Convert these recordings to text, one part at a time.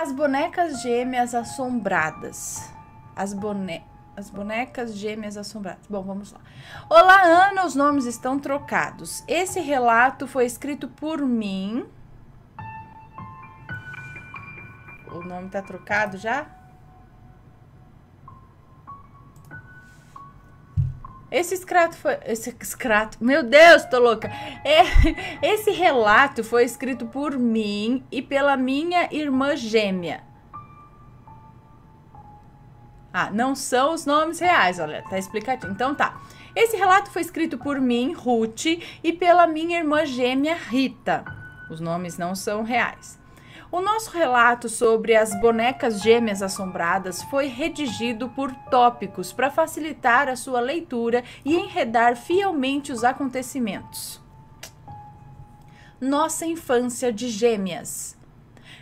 As bonecas gêmeas assombradas. As bonecas gêmeas assombradas. Bom, vamos lá. Olá, Ana, os nomes estão trocados. Esse relato foi escrito por mim. O nome tá trocado já? Meu Deus, tô louca. Esse relato foi escrito por mim e pela minha irmã gêmea. Ah, não são os nomes reais, olha, tá explicadinho. Então tá. Esse relato foi escrito por mim, Ruth, e pela minha irmã gêmea, Rita. Os nomes não são reais. O nosso relato sobre as bonecas gêmeas assombradas foi redigido por tópicos para facilitar a sua leitura e enredar fielmente os acontecimentos. Nossa infância de gêmeas.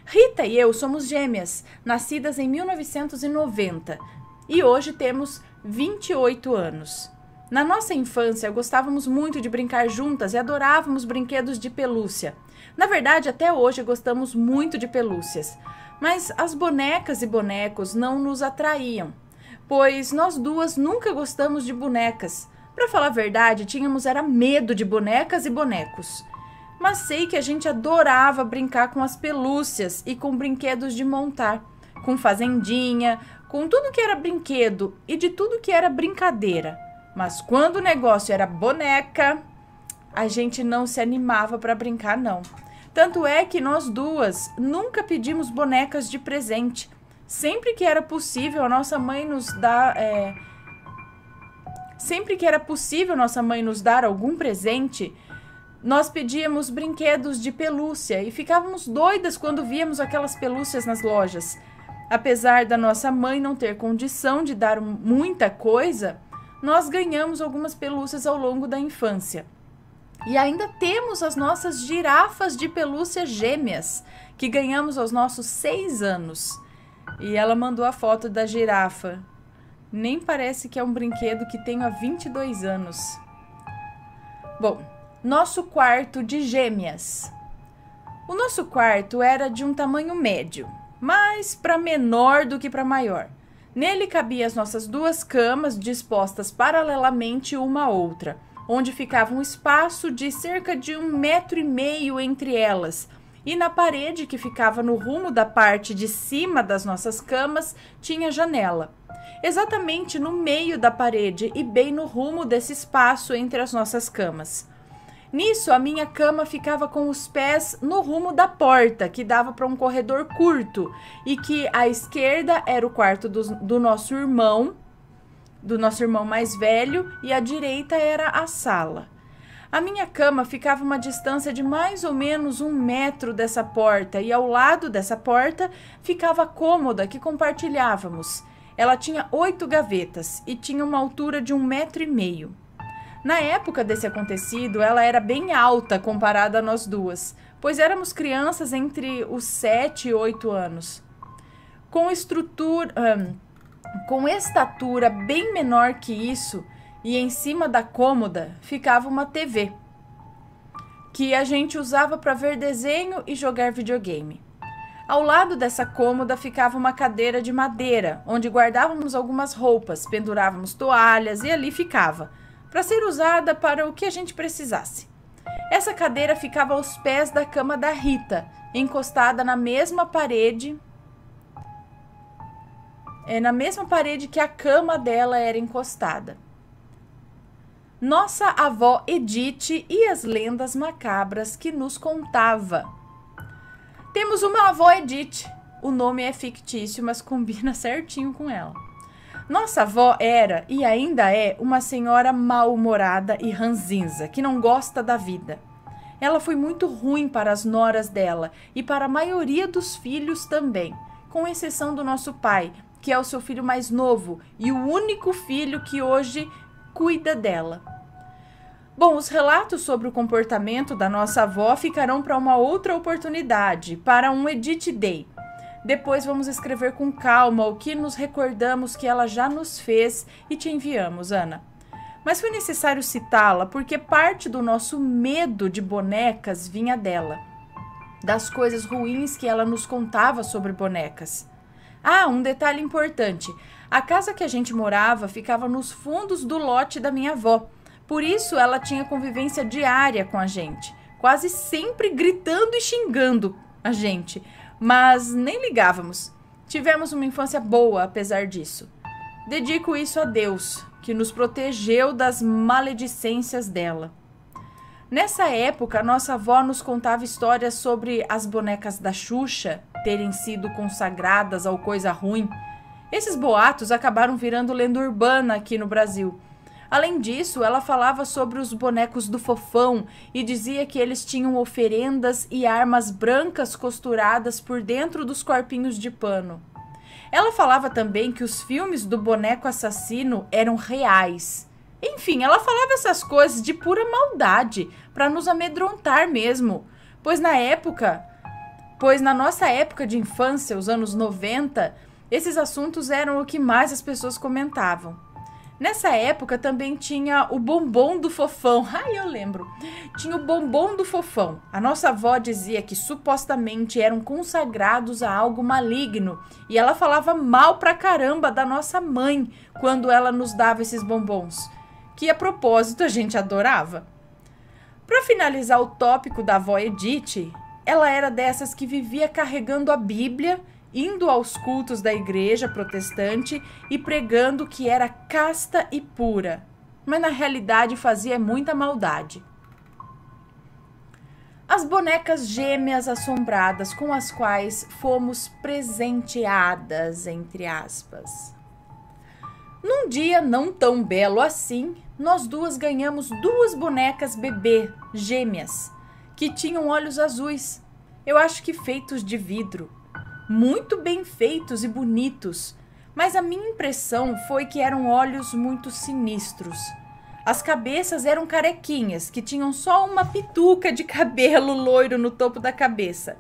Rita e eu somos gêmeas, nascidas em 1990, e hoje temos 28 anos. Na nossa infância, gostávamos muito de brincar juntas e adorávamos brinquedos de pelúcia. Na verdade, até hoje gostamos muito de pelúcias, mas as bonecas e bonecos não nos atraíam, pois nós duas nunca gostamos de bonecas. Para falar a verdade, tínhamos medo de bonecas e bonecos. Mas sei que a gente adorava brincar com as pelúcias e com brinquedos de montar, com fazendinha, com tudo que era brinquedo e de tudo que era brincadeira. Mas quando o negócio era boneca, a gente não se animava para brincar, não. Tanto é que nós duas nunca pedimos bonecas de presente. Sempre que era possível, a nossa mãe nos dar algum presente, nós pedíamos brinquedos de pelúcia e ficávamos doidas quando víamos aquelas pelúcias nas lojas. Apesar da nossa mãe não ter condição de dar muita coisa, nós ganhamos algumas pelúcias ao longo da infância. E ainda temos as nossas girafas de pelúcia gêmeas, que ganhamos aos nossos 6 anos. E ela mandou a foto da girafa. Nem parece que é um brinquedo que tenho há 22 anos. Bom, nosso quarto de gêmeas. O nosso quarto era de um tamanho médio, mais para menor do que para maior. Nele cabia as nossas 2 camas dispostas paralelamente uma à outra, onde ficava um espaço de cerca de 1,5 metro entre elas. E na parede que ficava no rumo da parte de cima das nossas camas tinha janela. Exatamente no meio da parede e bem no rumo desse espaço entre as nossas camas. Nisso, a minha cama ficava com os pés no rumo da porta, que dava para um corredor curto, e que à esquerda era o quarto do nosso irmão mais velho, e à direita era a sala. A minha cama ficava a uma distância de mais ou menos 1 metro dessa porta, e ao lado dessa porta ficava a cômoda que compartilhávamos. Ela tinha 8 gavetas e tinha uma altura de 1,5 metro. Na época desse acontecido, ela era bem alta comparada a nós duas, pois éramos crianças entre os 7 e 8 anos. Com estatura bem menor que isso, e em cima da cômoda ficava uma TV, que a gente usava para ver desenho e jogar videogame. Ao lado dessa cômoda ficava uma cadeira de madeira, onde guardávamos algumas roupas, pendurávamos toalhas e ali ficava, para ser usada para o que a gente precisasse. Essa cadeira ficava aos pés da cama da Rita, encostada na mesma parede que a cama dela era encostada. Nossa avó Edith e as lendas macabras que nos contava. Temos uma avó Edith. O nome é fictício, mas combina certinho com ela. Nossa avó era e ainda é uma senhora mal-humorada e ranzinza, que não gosta da vida. Ela foi muito ruim para as noras dela e para a maioria dos filhos também, com exceção do nosso pai, que é o seu filho mais novo e o único filho que hoje cuida dela. Bom, os relatos sobre o comportamento da nossa avó ficarão para uma outra oportunidade, para um Edith Day. Depois vamos escrever com calma o que nos recordamos que ela já nos fez e te enviamos, Ana. Mas foi necessário citá-la porque parte do nosso medo de bonecas vinha dela. das coisas ruins que ela nos contava sobre bonecas. Ah, um detalhe importante. A casa que a gente morava ficava nos fundos do lote da minha avó. Por isso, ela tinha convivência diária com a gente, quase sempre gritando e xingando a gente, mas nem ligávamos. Tivemos uma infância boa, apesar disso. Dedico isso a Deus, que nos protegeu das maledicências dela. Nessa época, nossa avó nos contava histórias sobre as bonecas da Xuxa terem sido consagradas ao coisa ruim. Esses boatos acabaram virando lenda urbana aqui no Brasil. Além disso, ela falava sobre os bonecos do Fofão e dizia que eles tinham oferendas e armas brancas costuradas por dentro dos corpinhos de pano. Ela falava também que os filmes do boneco assassino eram reais. Enfim, ela falava essas coisas de pura maldade, para nos amedrontar mesmo. Pois na nossa época de infância, os anos 90, esses assuntos eram o que mais as pessoas comentavam. Nessa época também tinha o bombom do Fofão. Ai, eu lembro. Tinha o bombom do Fofão. A nossa avó dizia que supostamente eram consagrados a algo maligno. E ela falava mal pra caramba da nossa mãe quando ela nos dava esses bombons, que a propósito a gente adorava. Para finalizar o tópico da avó Edith, ela era dessas que vivia carregando a Bíblia, indo aos cultos da igreja protestante e pregando que era casta e pura, mas na realidade fazia muita maldade. As bonecas gêmeas assombradas com as quais fomos presenteadas, entre aspas. Num dia não tão belo assim, nós duas ganhamos 2 bonecas bebê gêmeas, que tinham olhos azuis, eu acho que feitos de vidro. Muito bem feitos e bonitos, mas a minha impressão foi que eram olhos muito sinistros. As cabeças eram carequinhas, que tinham só uma pituca de cabelo loiro no topo da cabeça.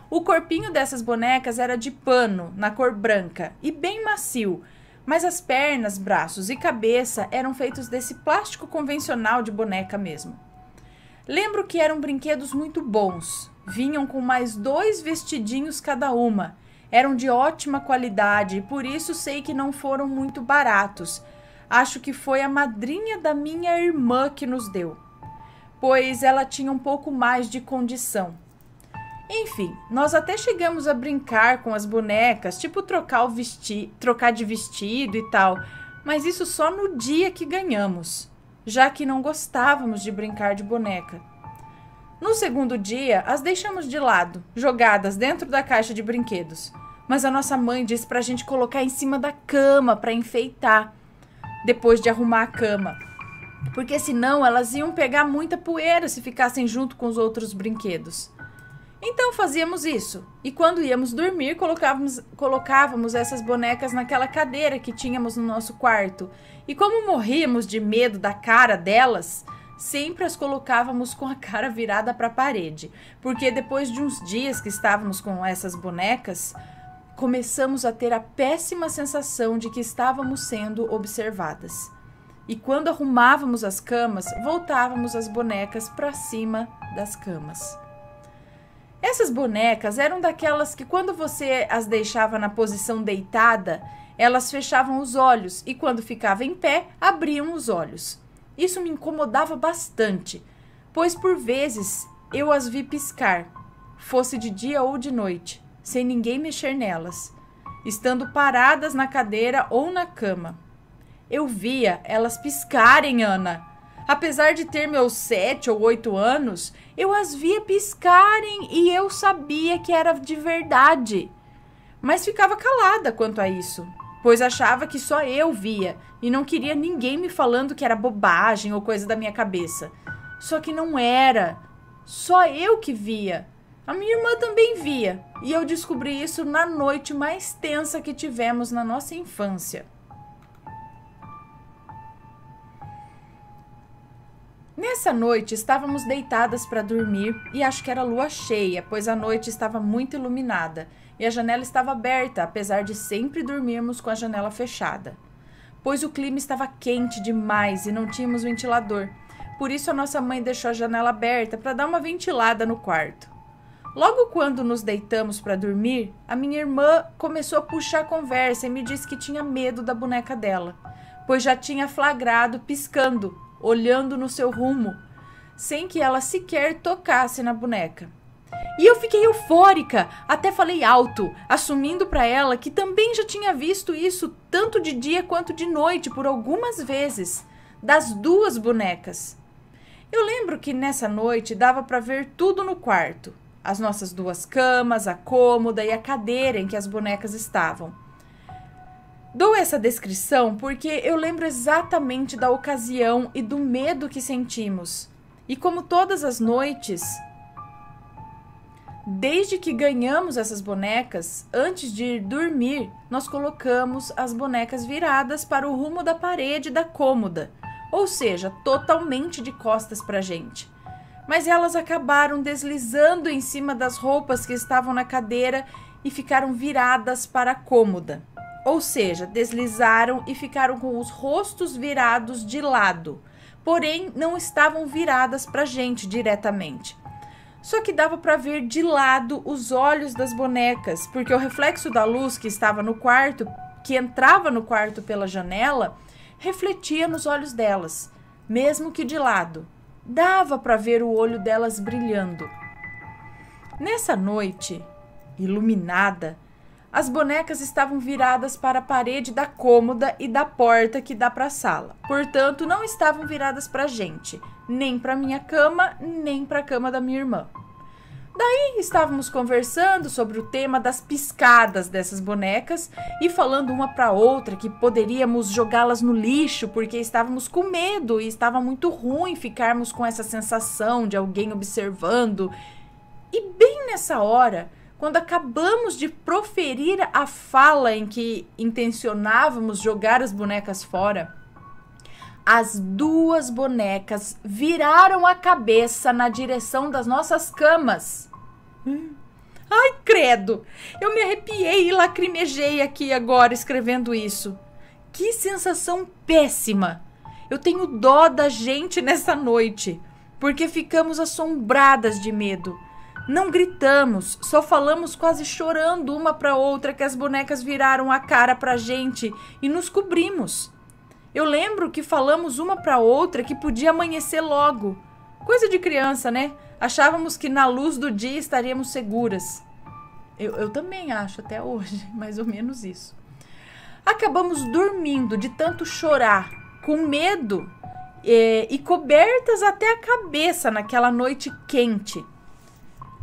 O corpinho dessas bonecas era de pano, na cor branca, e bem macio, mas as pernas, braços e cabeça eram feitos desse plástico convencional de boneca mesmo. Lembro que eram brinquedos muito bons. Vinham com mais 2 vestidinhos cada uma. Eram de ótima qualidade e por isso sei que não foram muito baratos. Acho que foi a madrinha da minha irmã que nos deu, pois ela tinha um pouco mais de condição. Enfim, nós até chegamos a brincar com as bonecas, tipo trocar de vestido e tal, mas isso só no dia que ganhamos, já que não gostávamos de brincar de boneca. No segundo dia, as deixamos de lado, jogadas dentro da caixa de brinquedos. Mas a nossa mãe disse pra gente colocar em cima da cama para enfeitar, depois de arrumar a cama. Porque senão elas iam pegar muita poeira se ficassem junto com os outros brinquedos. Então fazíamos isso. E quando íamos dormir, colocávamos essas bonecas naquela cadeira que tínhamos no nosso quarto. E como morríamos de medo da cara delas, sempre as colocávamos com a cara virada para a parede, porque depois de uns dias que estávamos com essas bonecas, começamos a ter a péssima sensação de que estávamos sendo observadas. E quando arrumávamos as camas, voltávamos as bonecas para cima das camas. Essas bonecas eram daquelas que quando você as deixava na posição deitada, elas fechavam os olhos e quando ficava em pé, abriam os olhos. Isso me incomodava bastante, pois por vezes eu as vi piscar, fosse de dia ou de noite, sem ninguém mexer nelas, estando paradas na cadeira ou na cama. Eu via elas piscarem, Ana. Apesar de ter meus 7 ou 8 anos, eu as via piscarem e eu sabia que era de verdade. Mas ficava calada quanto a isso, pois achava que só eu via e não queria ninguém me falando que era bobagem ou coisa da minha cabeça. Só que não era. Só eu que via. A minha irmã também via. E eu descobri isso na noite mais tensa que tivemos na nossa infância. Nessa noite estávamos deitadas para dormir e acho que era lua cheia, pois a noite estava muito iluminada e a janela estava aberta, apesar de sempre dormirmos com a janela fechada. Pois o clima estava quente demais e não tínhamos ventilador. Por isso a nossa mãe deixou a janela aberta para dar uma ventilada no quarto. Logo quando nos deitamos para dormir, a minha irmã começou a puxar a conversa e me disse que tinha medo da boneca dela, pois já tinha flagrado piscando, olhando no seu rumo, sem que ela sequer tocasse na boneca. E eu fiquei eufórica, até falei alto, assumindo para ela que também já tinha visto isso tanto de dia quanto de noite por algumas vezes, das duas bonecas. Eu lembro que nessa noite dava para ver tudo no quarto, as nossas duas camas, a cômoda e a cadeira em que as bonecas estavam. Dou essa descrição porque eu lembro exatamente da ocasião e do medo que sentimos. E como todas as noites, desde que ganhamos essas bonecas, antes de ir dormir, nós colocamos as bonecas viradas para o rumo da parede da cômoda, ou seja, totalmente de costas para a gente. Mas elas acabaram deslizando em cima das roupas que estavam na cadeira e ficaram viradas para a cômoda. Ou seja, deslizaram e ficaram com os rostos virados de lado, porém não estavam viradas para a gente diretamente. Só que dava para ver de lado os olhos das bonecas, porque o reflexo da luz que estava no quarto, que entrava no quarto pela janela, refletia nos olhos delas, mesmo que de lado. Dava para ver o olho delas brilhando. Nessa noite, iluminada, as bonecas estavam viradas para a parede da cômoda e da porta que dá para a sala. Portanto, não estavam viradas para a gente, nem para minha cama, nem para a cama da minha irmã. Daí estávamos conversando sobre o tema das piscadas dessas bonecas e falando uma para outra que poderíamos jogá-las no lixo porque estávamos com medo e estava muito ruim ficarmos com essa sensação de alguém observando. E bem nessa hora, quando acabamos de proferir a fala em que intencionávamos jogar as bonecas fora, as duas bonecas viraram a cabeça na direção das nossas camas. Ai, credo! Eu me arrepiei e lacrimejei aqui agora escrevendo isso. Que sensação péssima! Eu tenho dó da gente nessa noite, porque ficamos assombradas de medo. Não gritamos, só falamos quase chorando uma para outra que as bonecas viraram a cara pra gente e nos cobrimos. Eu lembro que falamos uma para outra que podia amanhecer logo. Coisa de criança, né? Achávamos que na luz do dia estaríamos seguras. Eu também acho até hoje, mais ou menos isso. Acabamos dormindo de tanto chorar, com medo e cobertas até a cabeça naquela noite quente.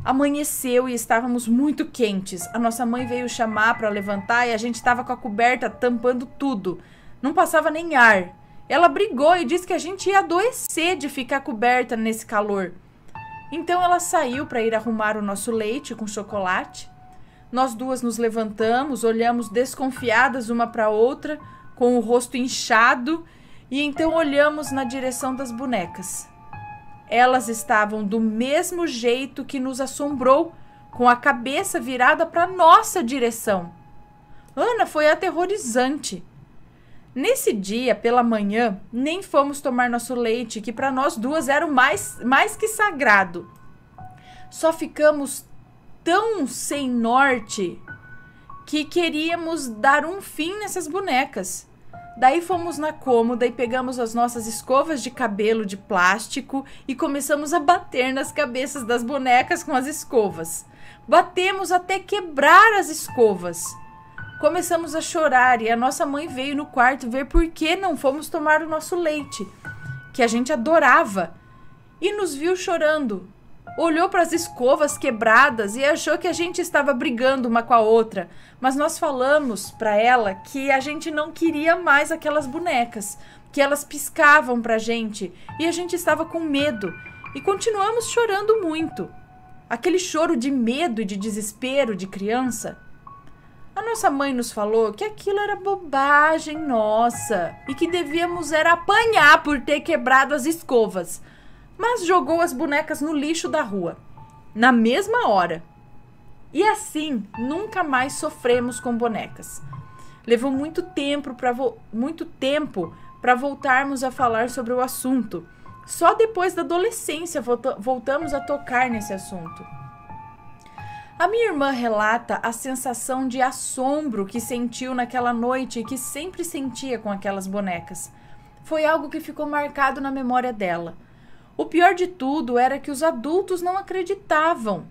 Amanheceu e estávamos muito quentes. A nossa mãe veio chamar para levantar e a gente estava com a coberta tampando tudo. Não passava nem ar. Ela brigou e disse que a gente ia adoecer de ficar coberta nesse calor. Então ela saiu para ir arrumar o nosso leite com chocolate. Nós duas nos levantamos, olhamos desconfiadas uma para outra, com o rosto inchado, e então olhamos na direção das bonecas. Elas estavam do mesmo jeito que nos assombrou, com a cabeça virada para nossa direção. Ana, foi aterrorizante. Nesse dia, pela manhã, nem fomos tomar nosso leite, que para nós duas era o mais que sagrado. Só ficamos tão sem norte que queríamos dar um fim nessas bonecas. Daí fomos na cômoda e pegamos as nossas escovas de cabelo de plástico e começamos a bater nas cabeças das bonecas com as escovas. Batemos até quebrar as escovas. Começamos a chorar e a nossa mãe veio no quarto ver por que não fomos tomar o nosso leite, que a gente adorava, e nos viu chorando. Olhou para as escovas quebradas e achou que a gente estava brigando uma com a outra, mas nós falamos para ela que a gente não queria mais aquelas bonecas, que elas piscavam para a gente e a gente estava com medo, e continuamos chorando muito. Aquele choro de medo e de desespero de criança. A nossa mãe nos falou que aquilo era bobagem nossa e que devíamos era apanhar por ter quebrado as escovas, mas jogou as bonecas no lixo da rua, na mesma hora. E assim, nunca mais sofremos com bonecas. Levou muito tempo para voltarmos a falar sobre o assunto. Só depois da adolescência voltamos a tocar nesse assunto. A minha irmã relata a sensação de assombro que sentiu naquela noite e que sempre sentia com aquelas bonecas. Foi algo que ficou marcado na memória dela. O pior de tudo era que os adultos não acreditavam.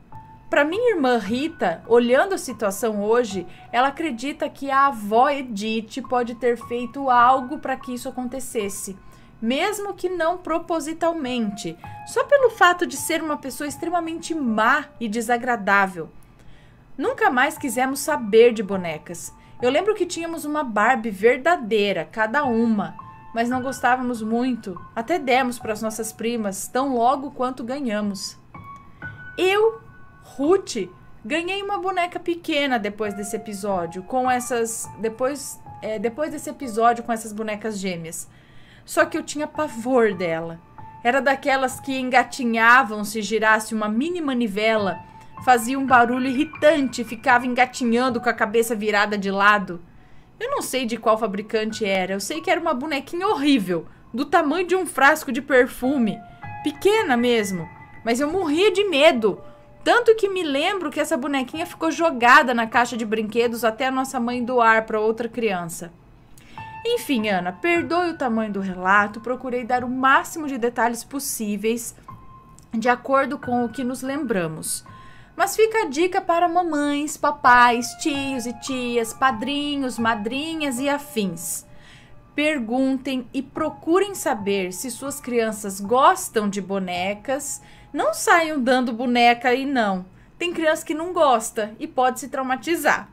Para minha irmã Rita, olhando a situação hoje, ela acredita que a avó Edith pode ter feito algo para que isso acontecesse, mesmo que não propositalmente, só pelo fato de ser uma pessoa extremamente má e desagradável. Nunca mais quisemos saber de bonecas. Eu lembro que tínhamos uma Barbie verdadeira, cada uma, mas não gostávamos muito. Até demos para as nossas primas, tão logo quanto ganhamos. Eu, Ruth, ganhei uma boneca pequena depois desse episódio, depois desse episódio com essas bonecas gêmeas. Só que eu tinha pavor dela. Era daquelas que engatinhavam se girasse uma mini manivela, fazia um barulho irritante e ficava engatinhando com a cabeça virada de lado. Eu não sei de qual fabricante era, eu sei que era uma bonequinha horrível, do tamanho de um frasco de perfume, pequena mesmo, mas eu morria de medo. Tanto que me lembro que essa bonequinha ficou jogada na caixa de brinquedos até a nossa mãe doar para outra criança. Enfim, Ana, perdoe o tamanho do relato, procurei dar o máximo de detalhes possíveis de acordo com o que nos lembramos. Mas fica a dica para mamães, papais, tios e tias, padrinhos, madrinhas e afins. Perguntem e procurem saber se suas crianças gostam de bonecas. Não saiam dando boneca aí não. Tem criança que não gosta e pode se traumatizar.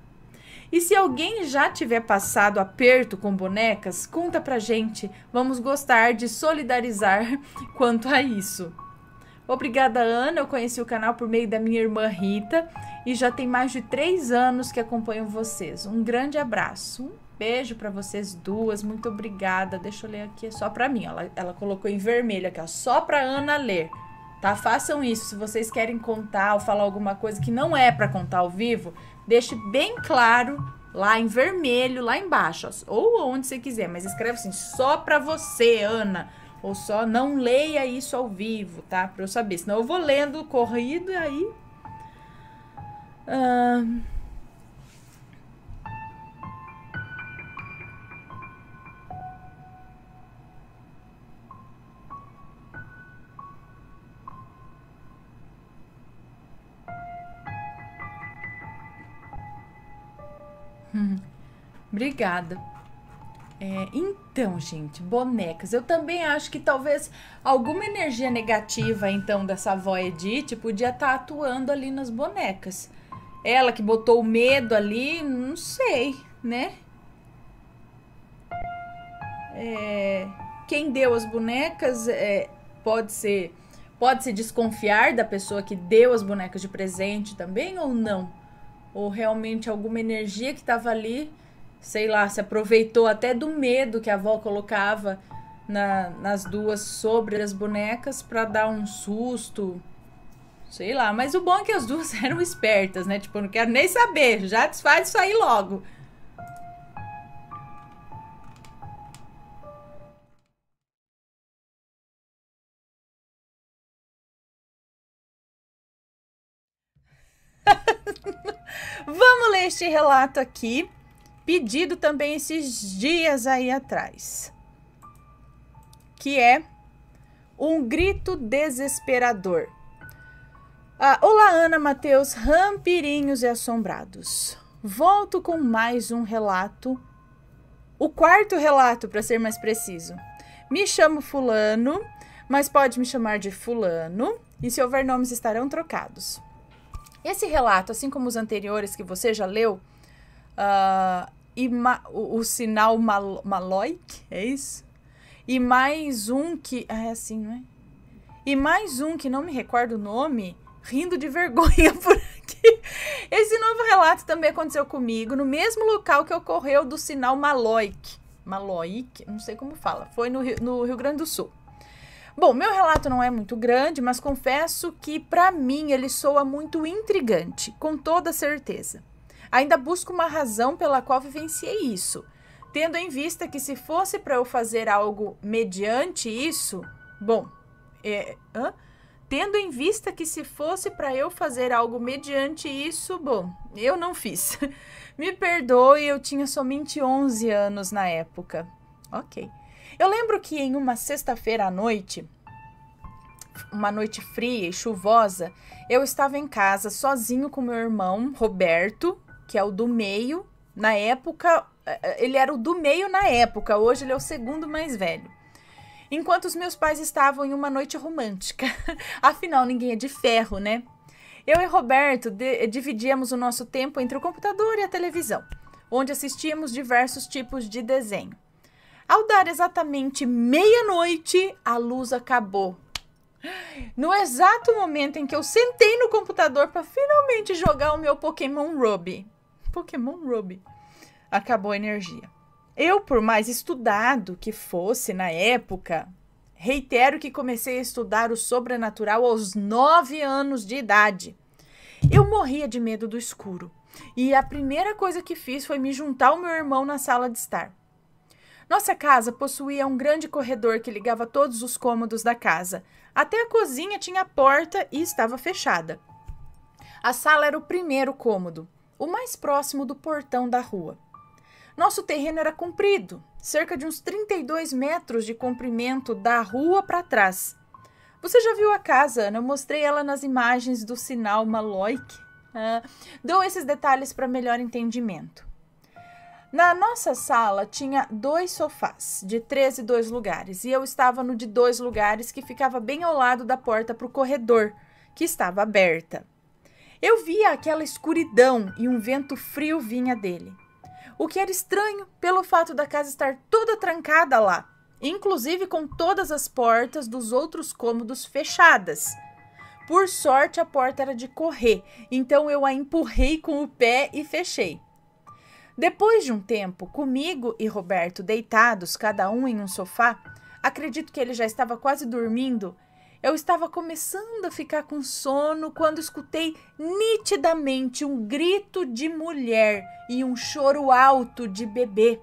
E se alguém já tiver passado aperto com bonecas, conta pra gente. Vamos gostar de solidarizar quanto a isso. Obrigada, Ana. Eu conheci o canal por meio da minha irmã Rita e já tem mais de 3 anos que acompanho vocês. Um grande abraço. Um beijo para vocês duas. Muito obrigada. Deixa eu ler aqui, é só para mim. Ela colocou em vermelho aqui, ó, só para Ana ler. Tá? Façam isso. Se vocês querem contar ou falar alguma coisa que não é para contar ao vivo, deixe bem claro lá em vermelho, lá embaixo, ó, ou onde você quiser, mas escreve assim, só para você, Ana. Ou só não leia isso ao vivo, tá? Pra eu saber. Senão eu vou lendo corrido e aí... Obrigada. Então, gente, bonecas. Eu também acho que talvez alguma energia negativa, então, dessa avó Edith podia estar atuando ali nas bonecas. Ela que botou o medo ali, não sei, né? Quem deu as bonecas pode-se desconfiar da pessoa que deu as bonecas de presente também ou não? Ou realmente alguma energia que estava ali, sei lá, se aproveitou até do medo que a avó colocava nas duas sobre as bonecas para dar um susto, sei lá. Mas o bom é que as duas eram espertas, né? Tipo, eu não quero nem saber, já desfaz isso aí logo. Vamos ler este relato aqui, pedido também esses dias aí atrás, que é um grito desesperador. Olá, Ana, Matheus, rampirinhos e assombrados. Volto com mais um relato, o 4º relato, para ser mais preciso. Me chamo Fulano, mas pode me chamar de Fulano, e se houver nomes estarão trocados. Esse relato, assim como os anteriores que você já leu, o sinal Maloik, é isso? E mais um que... é assim, não é? E mais um que não me recordo o nome, rindo de vergonha por aqui. Esse novo relato também aconteceu comigo, no mesmo local que ocorreu do sinal Maloik. Maloik? Não sei como fala. Foi no Rio Grande do Sul. Bom, meu relato não é muito grande, mas confesso que, para mim, ele soa muito intrigante, com toda certeza. Ainda busco uma razão pela qual vivenciei isso, tendo em vista que se fosse para eu fazer algo mediante isso... Bom, tendo em vista que se fosse para eu fazer algo mediante isso, bom, eu não fiz. Me perdoe, eu tinha somente 11 anos na época. Ok. Eu lembro que em uma sexta-feira à noite, uma noite fria e chuvosa, eu estava em casa sozinho com meu irmão, Roberto, que é o do meio. Na época, ele era o do meio na época, hoje ele é o segundo mais velho. Enquanto os meus pais estavam em uma noite romântica. Afinal, ninguém é de ferro, né? Eu e Roberto dividíamos o nosso tempo entre o computador e a televisão, onde assistíamos diversos tipos de desenho. Ao dar exatamente meia-noite, a luz acabou. No exato momento em que eu sentei no computador para finalmente jogar o meu Pokémon Ruby. Pokémon Ruby. Acabou a energia. Eu, por mais estudado que fosse na época, reitero que comecei a estudar o sobrenatural aos 9 anos de idade. Eu morria de medo do escuro. E a primeira coisa que fiz foi me juntar ao meu irmão na sala de estar. Nossa casa possuía um grande corredor que ligava todos os cômodos da casa. Até a cozinha tinha porta e estava fechada. A sala era o primeiro cômodo, o mais próximo do portão da rua. Nosso terreno era comprido, cerca de uns 32 metros de comprimento da rua para trás. Você já viu a casa, Ana? Eu mostrei ela nas imagens do sinal Maloik. Dou esses detalhes para melhor entendimento. Na nossa sala tinha 2 sofás, de 3 e 2 lugares, e eu estava no de 2 lugares que ficava bem ao lado da porta para o corredor, que estava aberta. Eu via aquela escuridão e um vento frio vinha dele. O que era estranho pelo fato da casa estar toda trancada lá, inclusive com todas as portas dos outros cômodos fechadas. Por sorte, a porta era de correr, então eu a empurrei com o pé e fechei. Depois de um tempo, comigo e Roberto deitados, cada um em um sofá, acredito que ele já estava quase dormindo, eu estava começando a ficar com sono quando escutei nitidamente um grito de mulher e um choro alto de bebê.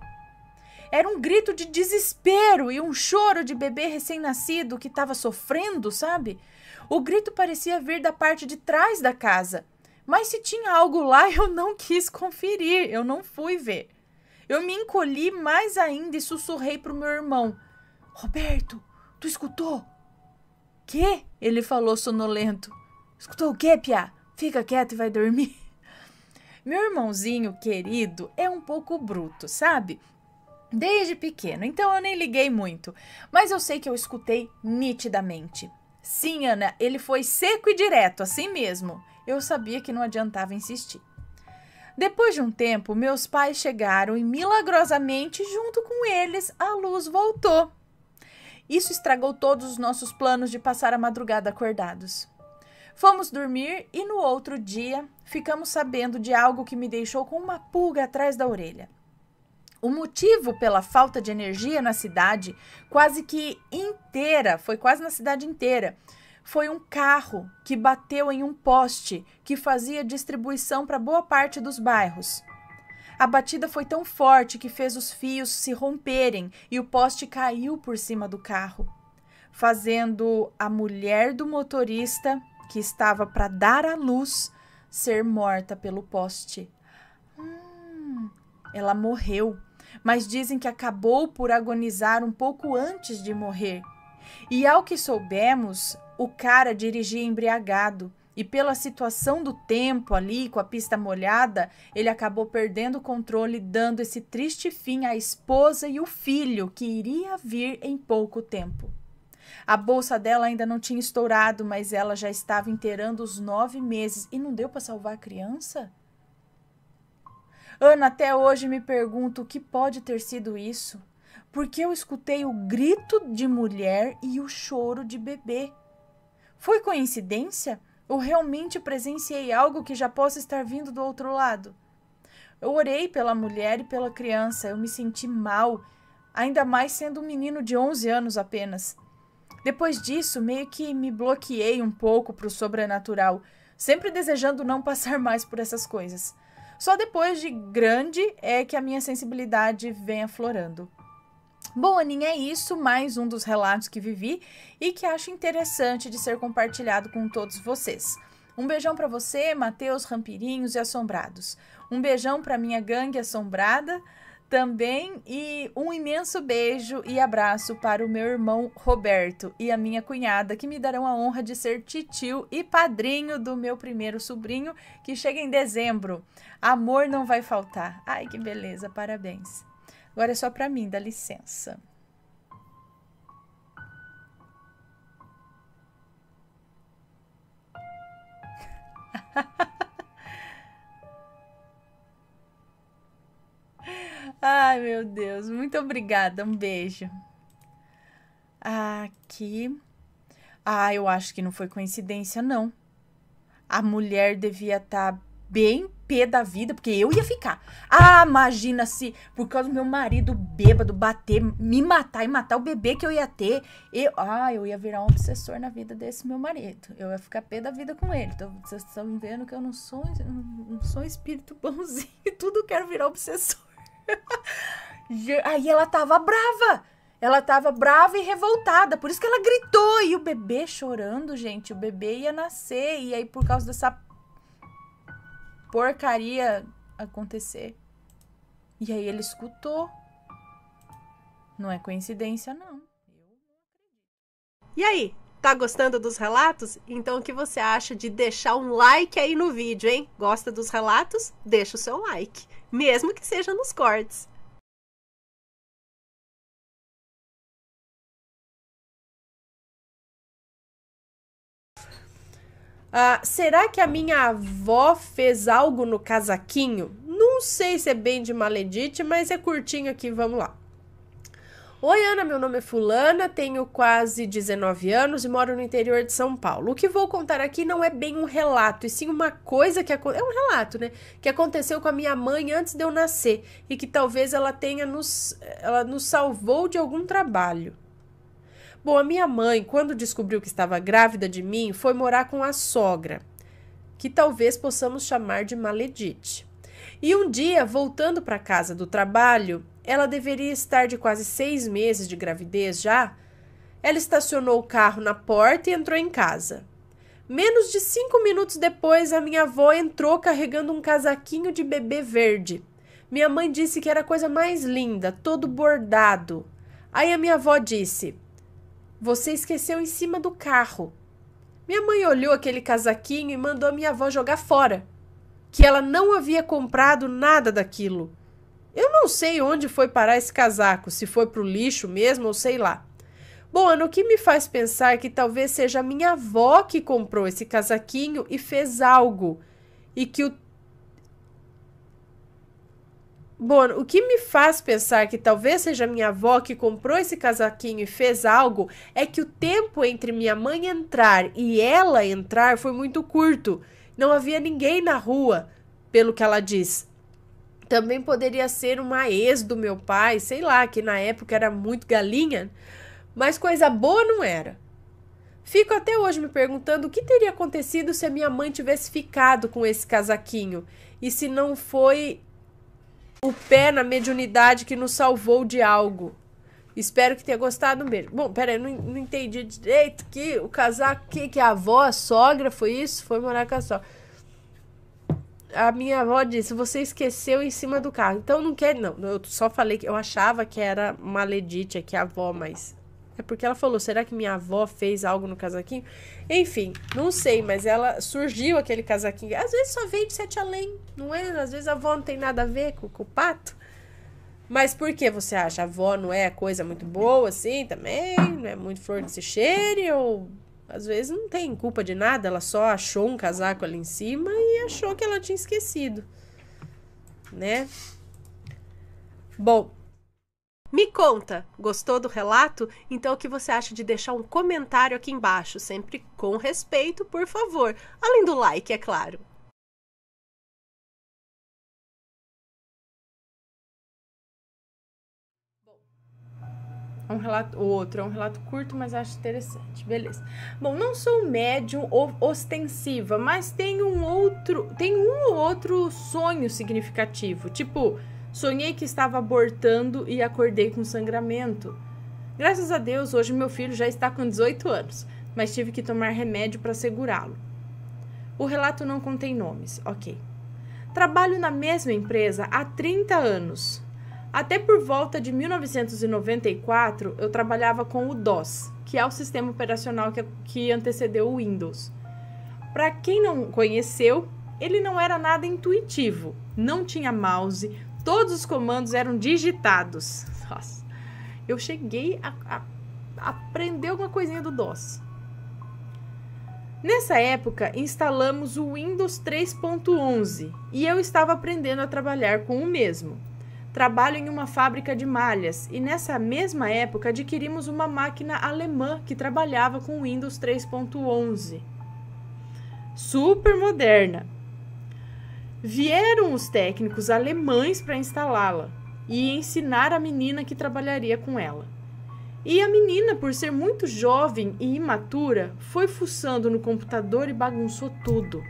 Era um grito de desespero e um choro de bebê recém-nascido que estava sofrendo, sabe? O grito parecia vir da parte de trás da casa. Mas se tinha algo lá, eu não quis conferir, eu não fui ver. Eu me encolhi mais ainda e sussurrei para o meu irmão. Roberto, tu escutou? Quê? Ele falou sonolento. Escutou o quê, piá? Fica quieto e vai dormir. Meu irmãozinho querido é um pouco bruto, sabe? Desde pequeno, então eu nem liguei muito. Mas eu sei que eu escutei nitidamente. Sim, Ana, ele foi seco e direto, assim mesmo. Eu sabia que não adiantava insistir. Depois de um tempo, meus pais chegaram e milagrosamente, junto com eles, a luz voltou. Isso estragou todos os nossos planos de passar a madrugada acordados. Fomos dormir e no outro dia ficamos sabendo de algo que me deixou com uma pulga atrás da orelha. O motivo pela falta de energia na cidade, foi quase na cidade inteira, foi um carro que bateu em um poste que fazia distribuição para boa parte dos bairros. A batida foi tão forte que fez os fios se romperem e o poste caiu por cima do carro, fazendo a mulher do motorista, que estava para dar à luz, ser morta pelo poste. Ela morreu, mas dizem que acabou por agonizar um pouco antes de morrer. E ao que soubemos, o cara dirigia embriagado e pela situação do tempo ali, com a pista molhada, ele acabou perdendo o controle, dando esse triste fim à esposa e o filho que iria vir em pouco tempo. A bolsa dela ainda não tinha estourado, mas ela já estava inteirando os 9 meses e não deu para salvar a criança? Ana, até hoje me pergunto o que pode ter sido isso, porque eu escutei o grito de mulher e o choro de bebê. Foi coincidência? Ou realmente presenciei algo que já possa estar vindo do outro lado? Eu orei pela mulher e pela criança, eu me senti mal, ainda mais sendo um menino de 11 anos apenas. Depois disso, meio que me bloqueei um pouco para o sobrenatural, sempre desejando não passar mais por essas coisas. Só depois de grande é que a minha sensibilidade vem aflorando. Bom, Aninha, é isso, mais um dos relatos que vivi e que acho interessante de ser compartilhado com todos vocês. Um beijão para você, Matheus, Rampirinhos e Assombrados. Um beijão para minha gangue assombrada também e um imenso beijo e abraço para o meu irmão Roberto e a minha cunhada, que me darão a honra de ser titio e padrinho do meu primeiro sobrinho, que chega em dezembro. Amor não vai faltar. Ai, que beleza, parabéns. Agora é só para mim, dá licença. Ai, meu Deus, muito obrigada, um beijo. Aqui. Eu acho que não foi coincidência, não. A mulher devia estar bem pé da vida, porque eu ia ficar. Imagina se, por causa do meu marido bêbado, bater, me matar e matar o bebê que eu ia ter. Eu ia virar um obsessor na vida desse meu marido. Eu ia ficar pé da vida com ele. Então, vocês estão vendo que eu não sou um espírito bonzinho. Tudo quero virar obsessor. Aí ela tava brava. Ela tava brava e revoltada. Por isso que ela gritou. E o bebê chorando, gente. O bebê ia nascer. E aí, por causa dessa porcaria acontecer. E aí ele escutou. Não é coincidência, não. E aí, tá gostando dos relatos? Então o que você acha de deixar um like aí no vídeo, hein? Gosta dos relatos? Deixa o seu like, mesmo que seja nos cortes. Será que a minha avó fez algo no casaquinho? Não sei se é bem de maledite, mas é curtinho aqui, vamos lá. Oi, Ana, meu nome é Fulana, tenho quase 19 anos e moro no interior de São Paulo. O que vou contar aqui não é bem um relato, e sim uma coisa que aconteceu. É um relato, né? Que aconteceu com a minha mãe antes de eu nascer e que talvez ela nos salvou de algum trabalho. Bom, a minha mãe, quando descobriu que estava grávida de mim, foi morar com a sogra, que talvez possamos chamar de maledite. E um dia, voltando para casa do trabalho, ela deveria estar de quase 6 meses de gravidez já. Ela estacionou o carro na porta e entrou em casa. Menos de 5 minutos depois, a minha avó entrou carregando um casaquinho de bebê verde. Minha mãe disse que era a coisa mais linda, todo bordado. Aí a minha avó disse: "Você esqueceu em cima do carro." Minha mãe olhou aquele casaquinho e mandou minha avó jogar fora, que ela não havia comprado nada daquilo. Eu não sei onde foi parar esse casaco, se foi pro lixo mesmo ou sei lá. Bom, Ana, o que me faz pensar que talvez seja a minha avó que comprou esse casaquinho e fez algo, e que o que me faz pensar que talvez seja minha avó que comprou esse casaquinho e fez algo é que o tempo entre minha mãe entrar e ela entrar foi muito curto. Não havia ninguém na rua, pelo que ela diz. Também poderia ser uma ex do meu pai, sei lá, que na época era muito galinha, mas coisa boa não era. Fico até hoje me perguntando o que teria acontecido se a minha mãe tivesse ficado com esse casaquinho e se não foi o pé na mediunidade que nos salvou de algo. Espero que tenha gostado mesmo. Bom, peraí, não entendi direito que o casaco que a avó, a sogra, foi isso? Foi morar com a sogra. A minha avó disse: "Você esqueceu em cima do carro." Então não quer, não. Eu só falei que eu achava que era maledite aqui a avó, mas é porque ela falou: "Será que minha avó fez algo no casaquinho?" Enfim, não sei, mas ela surgiu aquele casaquinho. Às vezes só vem de sete além, não é? Às vezes a avó não tem nada a ver com o pato. Mas por que você acha? A avó não é coisa muito boa assim também? Não é muito flor que se cheire? Ou às vezes não tem culpa de nada, ela só achou um casaco ali em cima e achou que ela tinha esquecido, né? Bom, me conta, gostou do relato? Então o que você acha de deixar um comentário aqui embaixo, sempre com respeito, por favor. Além do like, é claro. O outro é um relato curto, mas acho interessante. Beleza. Bom, não sou médium ostensiva, mas tenho um ou outro sonho significativo. Tipo, Sonhei que estava abortando e acordei com sangramento. Graças a Deus, hoje meu filho já está com 18 anos, mas tive que tomar remédio para segurá-lo. O relato não contém nomes, ok. Trabalho na mesma empresa há 30 anos. Até por volta de 1994, eu trabalhava com o DOS, que é o sistema operacional que antecedeu o Windows. Para quem não conheceu, ele não era nada intuitivo, não tinha mouse, todos os comandos eram digitados. Nossa, eu cheguei a aprender alguma coisinha do DOS. Nessa época, instalamos o Windows 3.11 e eu estava aprendendo a trabalhar com o mesmo. Trabalho em uma fábrica de malhas e nessa mesma época adquirimos uma máquina alemã que trabalhava com o Windows 3.11. Super moderna. Vieram os técnicos alemães para instalá-la e ensinar a menina que trabalharia com ela. E a menina, por ser muito jovem e imatura, foi fuçando no computador e bagunçou tudo.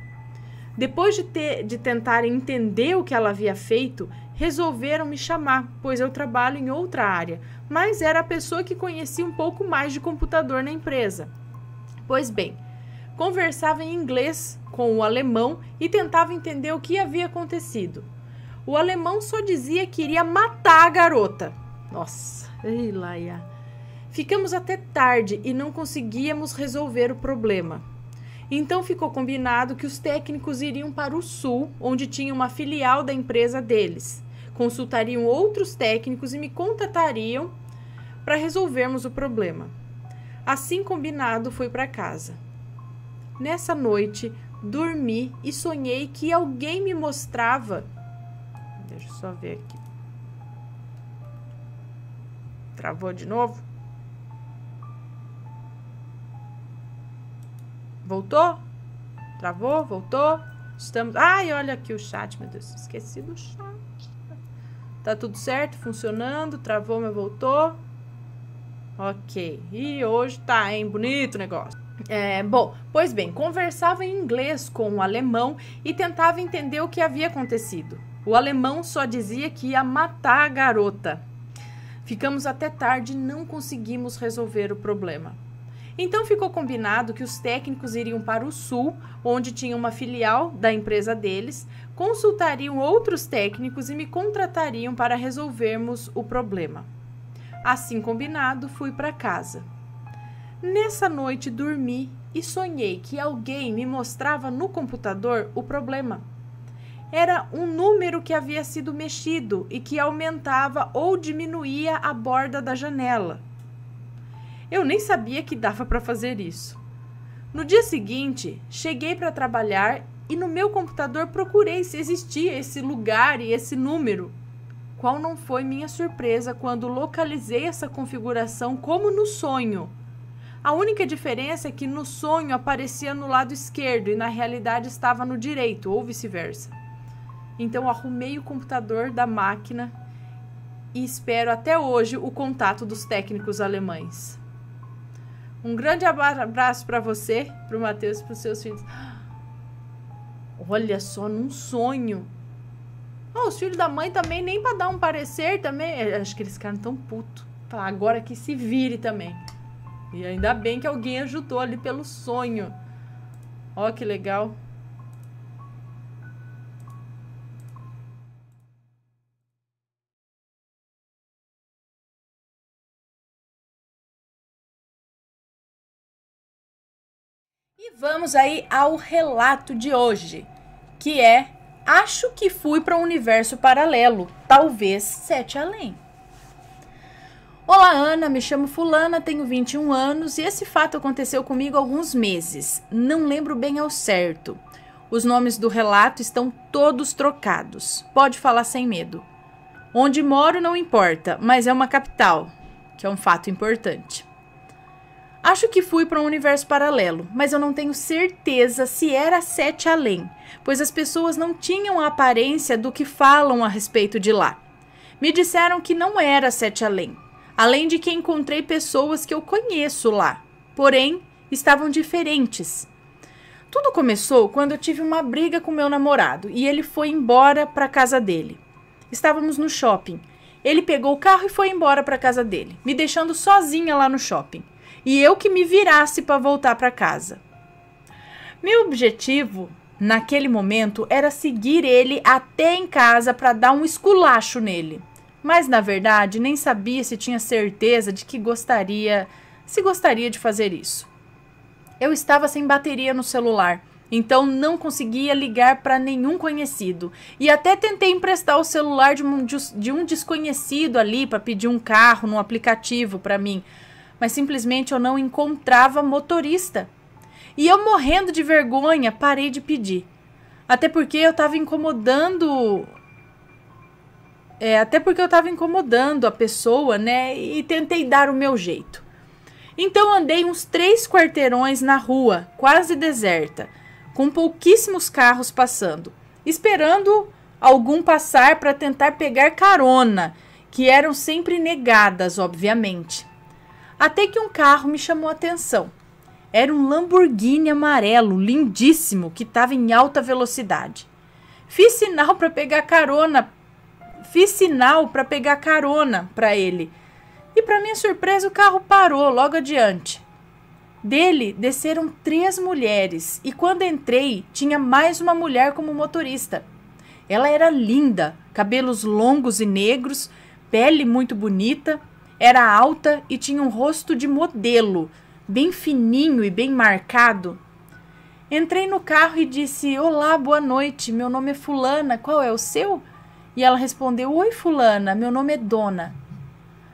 Depois de tentarem entender o que ela havia feito, resolveram me chamar, pois eu trabalho em outra área, mas era a pessoa que conhecia um pouco mais de computador na empresa. Pois bem, conversava em inglês com o alemão e tentava entender o que havia acontecido. O alemão só dizia que iria matar a garota. Nossa, ei, Laia. Ficamos até tarde e não conseguíamos resolver o problema. Então ficou combinado que os técnicos iriam para o sul, onde tinha uma filial da empresa deles. Consultariam outros técnicos e me contatariam para resolvermos o problema. Assim combinado, fui para casa. Nessa noite, dormi e sonhei que alguém me mostrava... Deixa eu só ver aqui. Travou de novo? Voltou? Travou? Voltou? Estamos... Ai, olha aqui o chat, meu Deus. Esqueci do chat. Tá tudo certo? Funcionando? Travou, mas voltou? Ok. E hoje tá, hein? Bonito o negócio. Bom, pois bem, conversava em inglês com o alemão e tentava entender o que havia acontecido. O alemão só dizia que ia matar a garota. Ficamos até tarde e não conseguimos resolver o problema. Então ficou combinado que os técnicos iriam para o sul, onde tinha uma filial da empresa deles, consultariam outros técnicos e me contratariam para resolvermos o problema. Assim combinado, fui para casa. Nessa noite dormi e sonhei que alguém me mostrava no computador o problema. Era um número que havia sido mexido e que aumentava ou diminuía a borda da janela. Eu nem sabia que dava para fazer isso. No dia seguinte, cheguei para trabalhar e no meu computador procurei se existia esse lugar e esse número. Qual não foi minha surpresa quando localizei essa configuração como no sonho. A única diferença é que no sonho aparecia no lado esquerdo e na realidade estava no direito, ou vice-versa. Então arrumei o computador da máquina e espero até hoje o contato dos técnicos alemães. Um grande abraço para você, para o Matheus e para os seus filhos. Olha só, num sonho. Os filhos da mãe também, nem para dar um parecer também. Acho que eles ficaram tão putos. Agora que se vire também. E ainda bem que alguém ajudou ali pelo sonho. Ó, que legal. E vamos aí ao relato de hoje, que é: acho que fui para um universo paralelo, talvez 7 além. Olá, Ana, me chamo Fulana, tenho 21 anos e esse fato aconteceu comigo há alguns meses. Não lembro bem ao certo. Os nomes do relato estão todos trocados. Pode falar sem medo. Onde moro não importa, mas é uma capital, que é um fato importante. Acho que fui para um universo paralelo, mas eu não tenho certeza se era 7 além, pois as pessoas não tinham a aparência do que falam a respeito de lá. Me disseram que não era 7 além, além de que encontrei pessoas que eu conheço lá, porém estavam diferentes. Tudo começou quando eu tive uma briga com meu namorado e ele foi embora para casa dele. Estávamos no shopping. Ele pegou o carro e foi embora para casa dele, me deixando sozinha lá no shopping. E eu que me virasse para voltar para casa. Meu objetivo, naquele momento, era seguir ele até em casa para dar um esculacho nele. Mas, na verdade, nem sabia se tinha certeza de que gostaria de fazer isso. Eu estava sem bateria no celular, então não conseguia ligar para nenhum conhecido. E até tentei emprestar o celular de um desconhecido ali para pedir um carro no aplicativo para mim. Mas simplesmente eu não encontrava motorista. E eu, morrendo de vergonha, parei de pedir. Até porque eu estava incomodando a pessoa, né? E tentei dar o meu jeito. Então andei uns 3 quarteirões na rua, quase deserta, com pouquíssimos carros passando, esperando algum passar para tentar pegar carona, que eram sempre negadas, obviamente. Até que um carro me chamou a atenção. Era um Lamborghini amarelo, lindíssimo, que estava em alta velocidade. Fiz sinal para pegar carona para ele. E para minha surpresa o carro parou logo adiante. Dele desceram 3 mulheres e quando entrei tinha mais uma mulher como motorista. Ela era linda, cabelos longos e negros, pele muito bonita, era alta e tinha um rosto de modelo, bem fininho e bem marcado. Entrei no carro e disse: "Olá, boa noite, meu nome é fulana, qual é o seu?" E ela respondeu: "Oi, fulana, meu nome é Dona."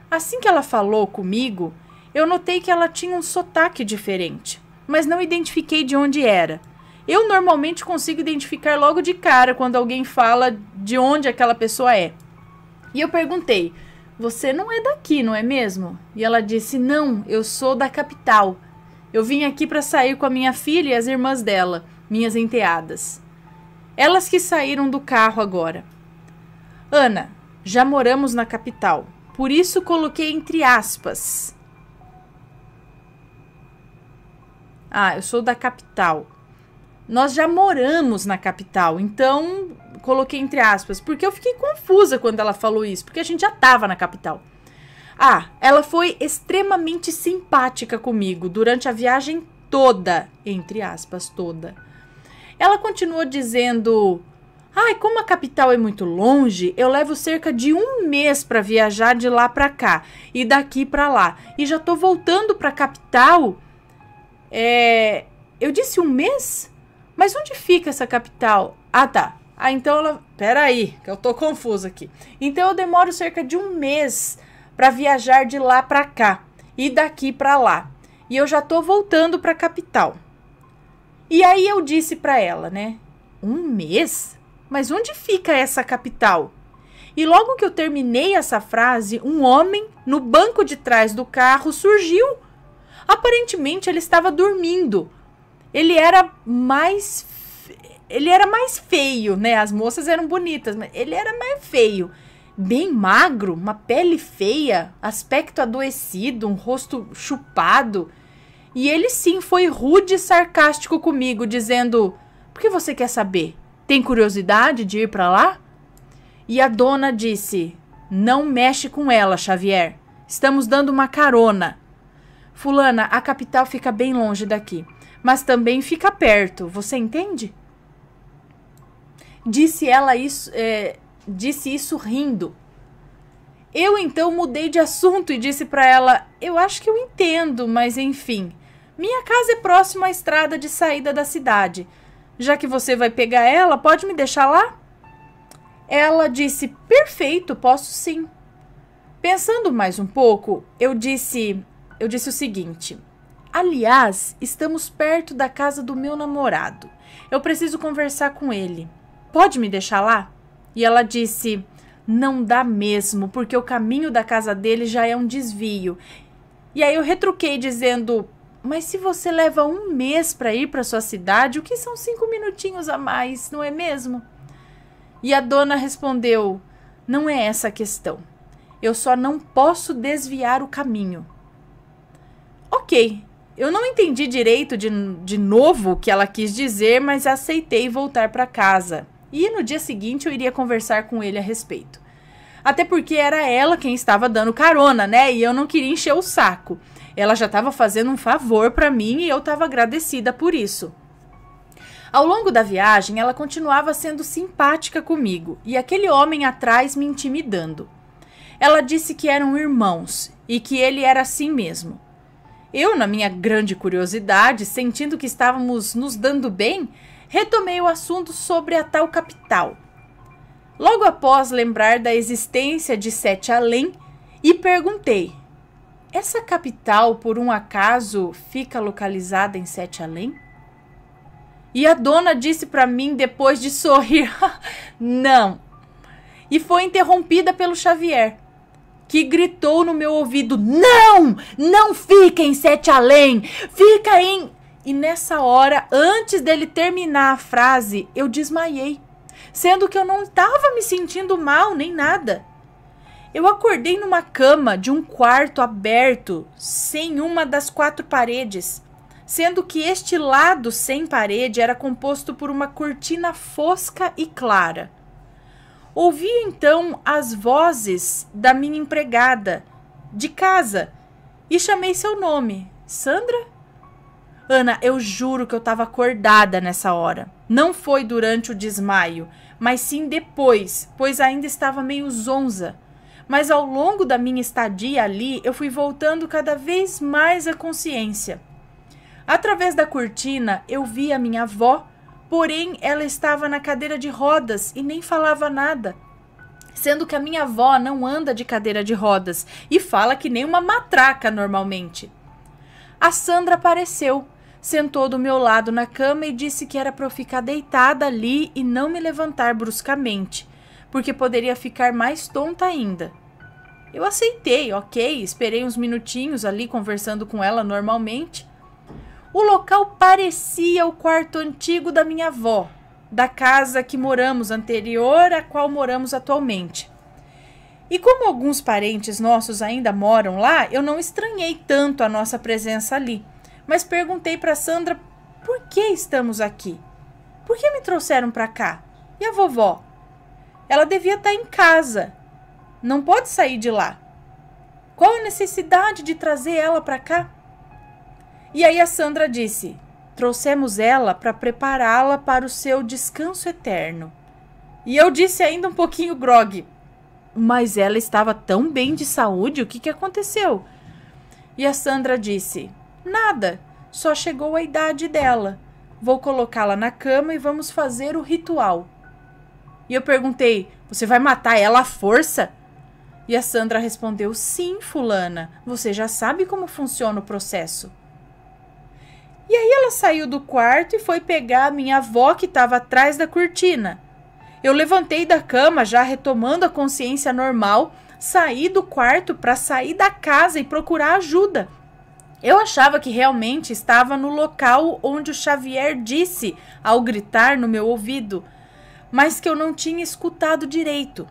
Assim que ela falou comigo, eu notei que ela tinha um sotaque diferente, mas não identifiquei de onde era. Eu normalmente consigo identificar logo de cara quando alguém fala de onde aquela pessoa é. E eu perguntei: "Você não é daqui, não é mesmo?" E ela disse: "Não, eu sou da capital. Eu vim aqui para sair com a minha filha e as irmãs dela, minhas enteadas. Elas que saíram do carro agora." "Ana, já moramos na capital, por isso coloquei entre aspas. Eu sou da capital. Nós já moramos na capital, então coloquei entre aspas, porque eu fiquei confusa quando ela falou isso, porque a gente já estava na capital. Ela foi extremamente simpática comigo durante a viagem toda, entre aspas, toda. Ela continuou dizendo: como a capital é muito longe, eu levo cerca de 1 mês para viajar de lá para cá e daqui para lá. E já tô voltando para a capital. Eu disse 1 mês? Mas onde fica essa capital? Tá. Então ela... Peraí, que eu tô confusa aqui. Então eu demoro cerca de 1 mês para viajar de lá para cá e daqui para lá. E eu já tô voltando para a capital. E aí eu disse para ela, né? 1 mês? Mas onde fica essa capital? E logo que eu terminei essa frase, um homem no banco de trás do carro surgiu. Aparentemente ele estava dormindo. Ele era mais feio, né? As moças eram bonitas, mas ele era mais feio. Bem magro, uma pele feia, aspecto adoecido, um rosto chupado. E ele sim foi rude e sarcástico comigo, dizendo: "Por que você quer saber? Tem curiosidade de ir para lá?" E a dona disse: "Não mexe com ela, Xavier. Estamos dando uma carona. Fulana, a capital fica bem longe daqui, mas também fica perto, você entende?" Disse isso rindo. Eu então mudei de assunto e disse para ela: "Eu acho que eu entendo, mas enfim. Minha casa é próxima à estrada de saída da cidade. Já que você vai pegar ela, pode me deixar lá?" Ela disse: "Perfeito, posso sim." Pensando mais um pouco, eu disse o seguinte: "Aliás, estamos perto da casa do meu namorado. Eu preciso conversar com ele. Pode me deixar lá?" E ela disse: "Não dá mesmo, porque o caminho da casa dele já é um desvio." E aí eu retruquei dizendo: "Mas se você leva 1 mês para ir para sua cidade, o que são 5 minutinhos a mais, não é mesmo?" E a dona respondeu: "Não é essa a questão. Eu só não posso desviar o caminho." Ok, eu não entendi direito de novo o que ela quis dizer, mas aceitei voltar para casa. E no dia seguinte eu iria conversar com ele a respeito. Até porque era ela quem estava dando carona, né? E eu não queria encher o saco. Ela já estava fazendo um favor para mim e eu estava agradecida por isso. Ao longo da viagem, ela continuava sendo simpática comigo e aquele homem atrás me intimidando. Ela disse que eram irmãos e que ele era assim mesmo. Eu, na minha grande curiosidade, sentindo que estávamos nos dando bem, retomei o assunto sobre a tal capital. Logo após lembrar da existência de Sete Além, e perguntei: essa capital, por um acaso, fica localizada em Sete Além? E a dona disse para mim, depois de sorrir, não. E foi interrompida pelo Xavier, que gritou no meu ouvido: não, não fica em Sete Além, fica em... E nessa hora, antes dele terminar a frase, eu desmaiei, sendo que eu não estava me sentindo mal nem nada. Eu acordei numa cama de um quarto aberto, sem uma das 4 paredes, sendo que este lado sem parede era composto por uma cortina fosca e clara. Ouvi então as vozes da minha empregada de casa e chamei seu nome. Sandra? Ana, eu juro que eu estava acordada nessa hora. Não foi durante o desmaio, mas sim depois, pois ainda estava meio zonza. Mas ao longo da minha estadia ali, eu fui voltando cada vez mais à consciência. Através da cortina, eu vi a minha avó, porém ela estava na cadeira de rodas e nem falava nada. Sendo que a minha avó não anda de cadeira de rodas e fala que nem uma matraca normalmente. A Sandra apareceu, sentou do meu lado na cama e disse que era para eu ficar deitada ali e não me levantar bruscamente, porque poderia ficar mais tonta ainda. Eu aceitei, ok, esperei uns minutinhos ali conversando com ela normalmente. O local parecia o quarto antigo da minha avó, da casa que moramos anterior à qual moramos atualmente. E como alguns parentes nossos ainda moram lá, eu não estranhei tanto a nossa presença ali, mas perguntei para Sandra por que estamos aqui? Por que me trouxeram para cá? E a vovó? Ela devia estar em casa. Não pode sair de lá. Qual a necessidade de trazer ela para cá? E aí a Sandra disse: trouxemos ela para prepará-la para o seu descanso eterno. E eu disse ainda um pouquinho grogue: mas ela estava tão bem de saúde, o que aconteceu? E a Sandra disse: nada, só chegou a idade dela. Vou colocá-la na cama e vamos fazer o ritual. E eu perguntei: você vai matar ela à força? E a Sandra respondeu: sim, fulana, você já sabe como funciona o processo. E aí ela saiu do quarto e foi pegar a minha avó que estava atrás da cortina. Eu levantei da cama, já retomando a consciência normal, saí do quarto para sair da casa e procurar ajuda. Eu achava que realmente estava no local onde o Xavier disse ao gritar no meu ouvido, mas que eu não tinha escutado direito.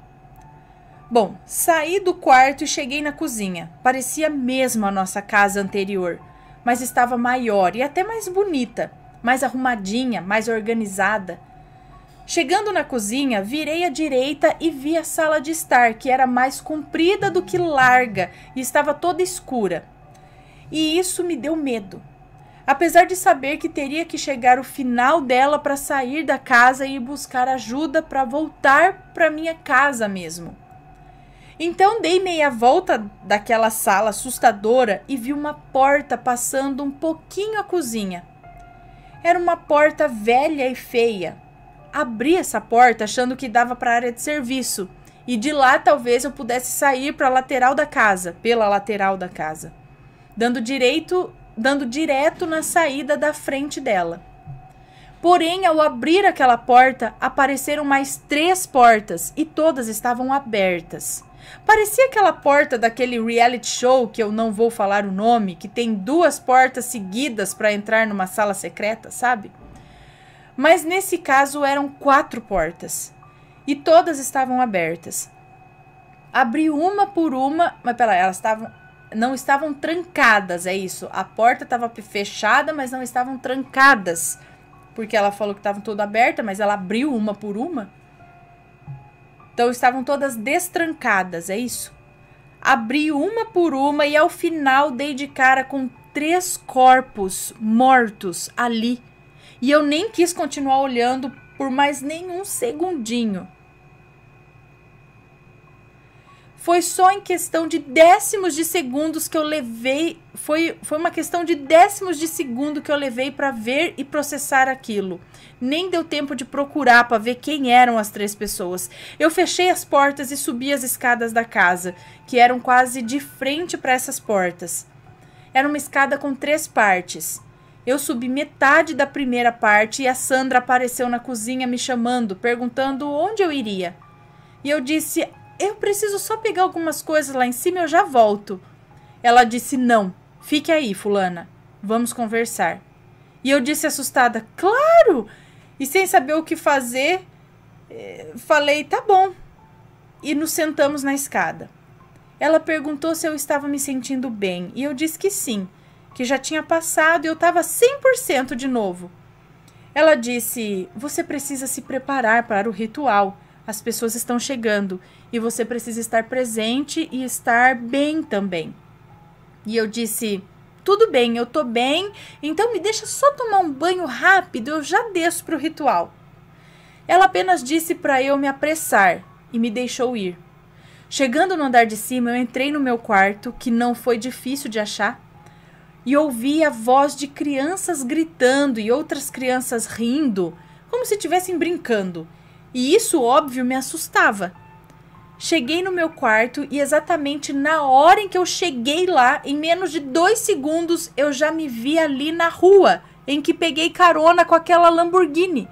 Bom, saí do quarto e cheguei na cozinha. Parecia mesmo a nossa casa anterior, mas estava maior e até mais bonita, mais arrumadinha, mais organizada. Chegando na cozinha, virei à direita e vi a sala de estar, que era mais comprida do que larga e estava toda escura. E isso me deu medo, apesar de saber que teria que chegar o final dela para sair da casa e ir buscar ajuda para voltar para minha casa mesmo. Então dei meia volta daquela sala assustadora e vi uma porta passando um pouquinho a cozinha. Era uma porta velha e feia. Abri essa porta achando que dava para a área de serviço e de lá talvez eu pudesse sair para pela lateral da casa, dando direto na saída da frente dela. Porém, ao abrir aquela porta, apareceram mais 3 portas e todas estavam abertas. Parecia aquela porta daquele reality show que eu não vou falar o nome, que tem 2 portas seguidas para entrar numa sala secreta, sabe? Mas nesse caso eram 4 portas e todas estavam abertas. Abri uma por uma, mas elas não estavam trancadas, é isso. A porta estava fechada, mas não estavam trancadas, porque ela falou que estavam toda aberta, mas ela abriu uma por uma. Então estavam todas destrancadas, é isso? Abri uma por uma e ao final dei de cara com 3 corpos mortos ali. E eu nem quis continuar olhando por mais nenhum segundinho. Foi só em questão de décimos de segundos que eu levei... Foi uma questão de décimos de segundo que eu levei para ver e processar aquilo. Nem deu tempo de procurar para ver quem eram as 3 pessoas. Eu fechei as portas e subi as escadas da casa, que eram quase de frente para essas portas. Era uma escada com 3 partes. Eu subi metade da primeira parte e a Sandra apareceu na cozinha me chamando, perguntando onde eu iria. E eu disse, eu preciso só pegar algumas coisas lá em cima e eu já volto. Ela disse, não, fique aí, fulana, vamos conversar. E eu disse assustada, claro! E sem saber o que fazer, falei, tá bom. E nos sentamos na escada. Ela perguntou se eu estava me sentindo bem e eu disse que sim, que já tinha passado e eu estava 100% de novo. Ela disse, você precisa se preparar para o ritual, as pessoas estão chegando e você precisa estar presente e estar bem também. E eu disse, tudo bem, eu tô bem, então me deixa só tomar um banho rápido, eu já desço para o ritual. Ela apenas disse para eu me apressar e me deixou ir. Chegando no andar de cima, eu entrei no meu quarto, que não foi difícil de achar, e ouvi a voz de crianças gritando e outras crianças rindo, como se estivessem brincando. E isso, óbvio, me assustava. Cheguei no meu quarto e exatamente na hora em que eu cheguei lá, em menos de 2 segundos, eu já me vi ali na rua, em que peguei carona com aquela Lamborghini.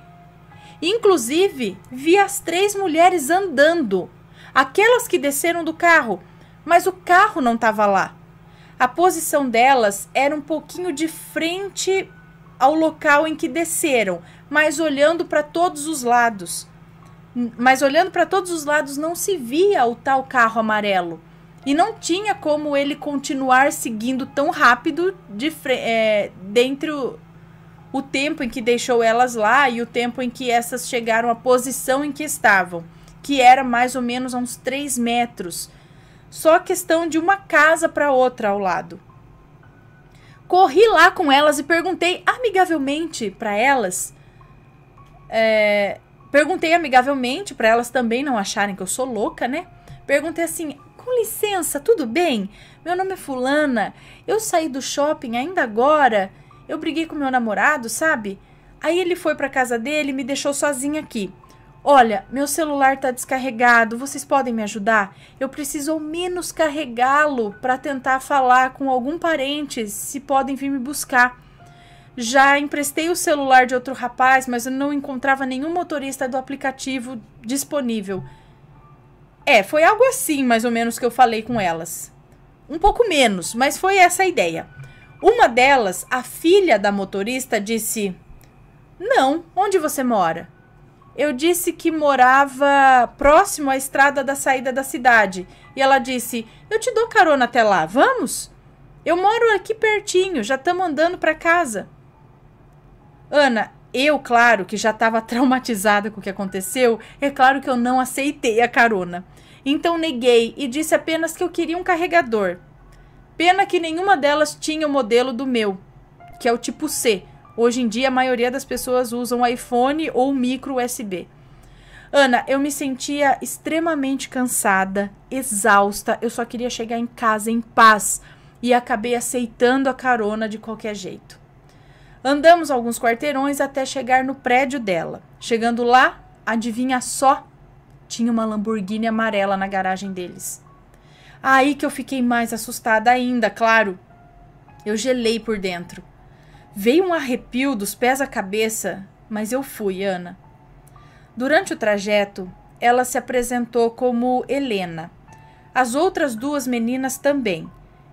Inclusive, vi as 3 mulheres andando, aquelas que desceram do carro, mas o carro não estava lá. A posição delas era um pouquinho de frente ao local em que desceram, mas olhando para todos os lados. Mas olhando para todos os lados não se via o tal carro amarelo. E não tinha como ele continuar seguindo tão rápido dentre o tempo em que deixou elas lá e o tempo em que essas chegaram à posição em que estavam, que era mais ou menos a uns 3 metros. Só questão de uma casa para outra ao lado. Corri lá com elas e perguntei amigavelmente para elas... Perguntei amigavelmente para elas também não acharem que eu sou louca, né? Perguntei assim, com licença, tudo bem? Meu nome é fulana, eu saí do shopping ainda agora, eu briguei com meu namorado, sabe? Aí ele foi para casa dele e me deixou sozinha aqui. Olha, meu celular tá descarregado, vocês podem me ajudar? Eu preciso ao menos carregá-lo para tentar falar com algum parente, se podem vir me buscar. Já emprestei o celular de outro rapaz, mas eu não encontrava nenhum motorista do aplicativo disponível. Foi algo assim, mais ou menos, que eu falei com elas. Um pouco menos, mas foi essa a ideia. Uma delas, a filha da motorista, disse, não, onde você mora? Eu disse que morava próximo à estrada da saída da cidade. E ela disse, eu te dou carona até lá, vamos? Eu moro aqui pertinho, já estamos andando para casa. Ana, eu, claro, que já estava traumatizada com o que aconteceu, é claro que eu não aceitei a carona. Então neguei e disse apenas que eu queria um carregador. Pena que nenhuma delas tinha o modelo do meu, que é o tipo C. Hoje em dia a maioria das pessoas usam iPhone ou micro USB. Ana, eu me sentia extremamente cansada, exausta, eu só queria chegar em casa em paz e acabei aceitando a carona de qualquer jeito. Andamos alguns quarteirões até chegar no prédio dela. Chegando lá, adivinha só? Tinha uma Lamborghini amarela na garagem deles. Aí que eu fiquei mais assustada ainda, claro. Eu gelei por dentro. Veio um arrepio dos pés à cabeça, mas eu fui, Ana. Durante o trajeto, ela se apresentou como Helena. As outras 2 meninas também.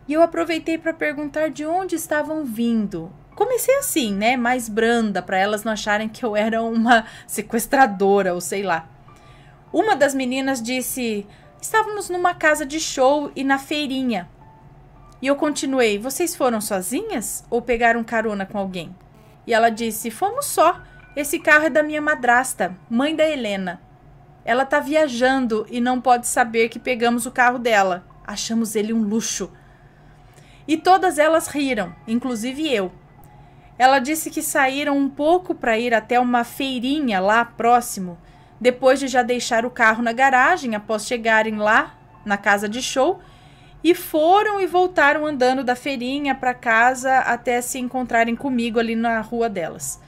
E eu aproveitei para perguntar de onde estavam vindo. Comecei assim, né, mais branda, para elas não acharem que eu era uma sequestradora ou sei lá. Uma das meninas disse, estávamos numa casa de show e na feirinha. E eu continuei, vocês foram sozinhas ou pegaram carona com alguém? E ela disse, fomos só, esse carro é da minha madrasta, mãe da Helena. Ela tá viajando e não pode saber que pegamos o carro dela. Achamos ele um luxo. E todas elas riram, inclusive eu. Ela disse que saíram um pouco para ir até uma feirinha lá próximo, depois de já deixar o carro na garagem após chegarem lá na casa de show, e foram e voltaram andando da feirinha para casa até se encontrarem comigo ali na rua delas.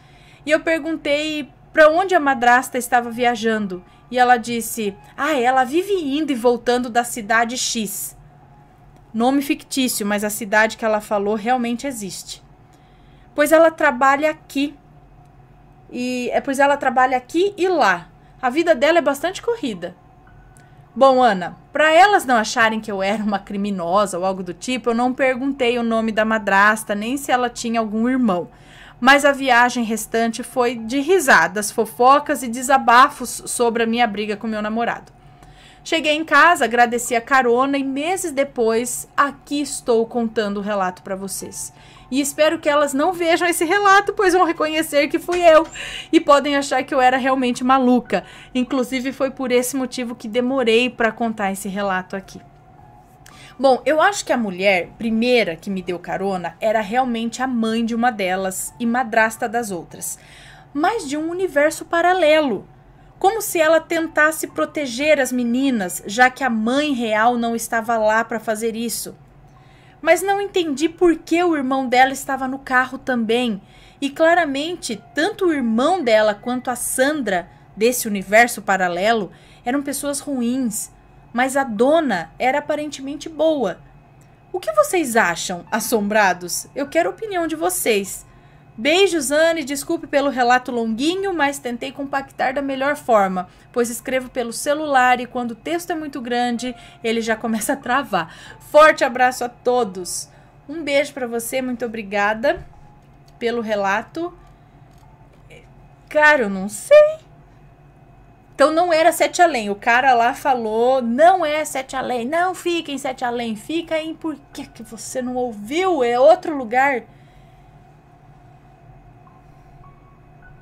E eu perguntei para onde a madrasta estava viajando, e ela disse: ela vive indo e voltando da cidade X. Nome fictício, mas a cidade que ela falou realmente existe. Pois ela trabalha aqui. Pois ela trabalha aqui e lá. A vida dela é bastante corrida. Bom, Ana, para elas não acharem que eu era uma criminosa ou algo do tipo, eu não perguntei o nome da madrasta, nem se ela tinha algum irmão. Mas a viagem restante foi de risadas, fofocas e desabafos sobre a minha briga com meu namorado. Cheguei em casa, agradeci a carona e meses depois, aqui estou contando o relato para vocês. E espero que elas não vejam esse relato, pois vão reconhecer que fui eu. E podem achar que eu era realmente maluca. Inclusive, foi por esse motivo que demorei para contar esse relato aqui. Bom, eu acho que a mulher primeira que me deu carona era realmente a mãe de uma delas e madrasta das outras. Mas de um universo paralelo. Como se ela tentasse proteger as meninas, já que a mãe real não estava lá para fazer isso. Mas não entendi por que o irmão dela estava no carro também. E claramente, tanto o irmão dela quanto a Sandra, desse universo paralelo, eram pessoas ruins. Mas a dona era aparentemente boa. O que vocês acham, assombrados? Eu quero a opinião de vocês. Beijos, Anne, desculpe pelo relato longuinho, mas tentei compactar da melhor forma, pois escrevo pelo celular e quando o texto é muito grande, ele já começa a travar. Forte abraço a todos. Um beijo para você, muito obrigada pelo relato. Cara, eu não sei. Então não era Sete Além, o cara lá falou, não é Sete Além, não fica em Sete Além, fica em por que você não ouviu, é outro lugar.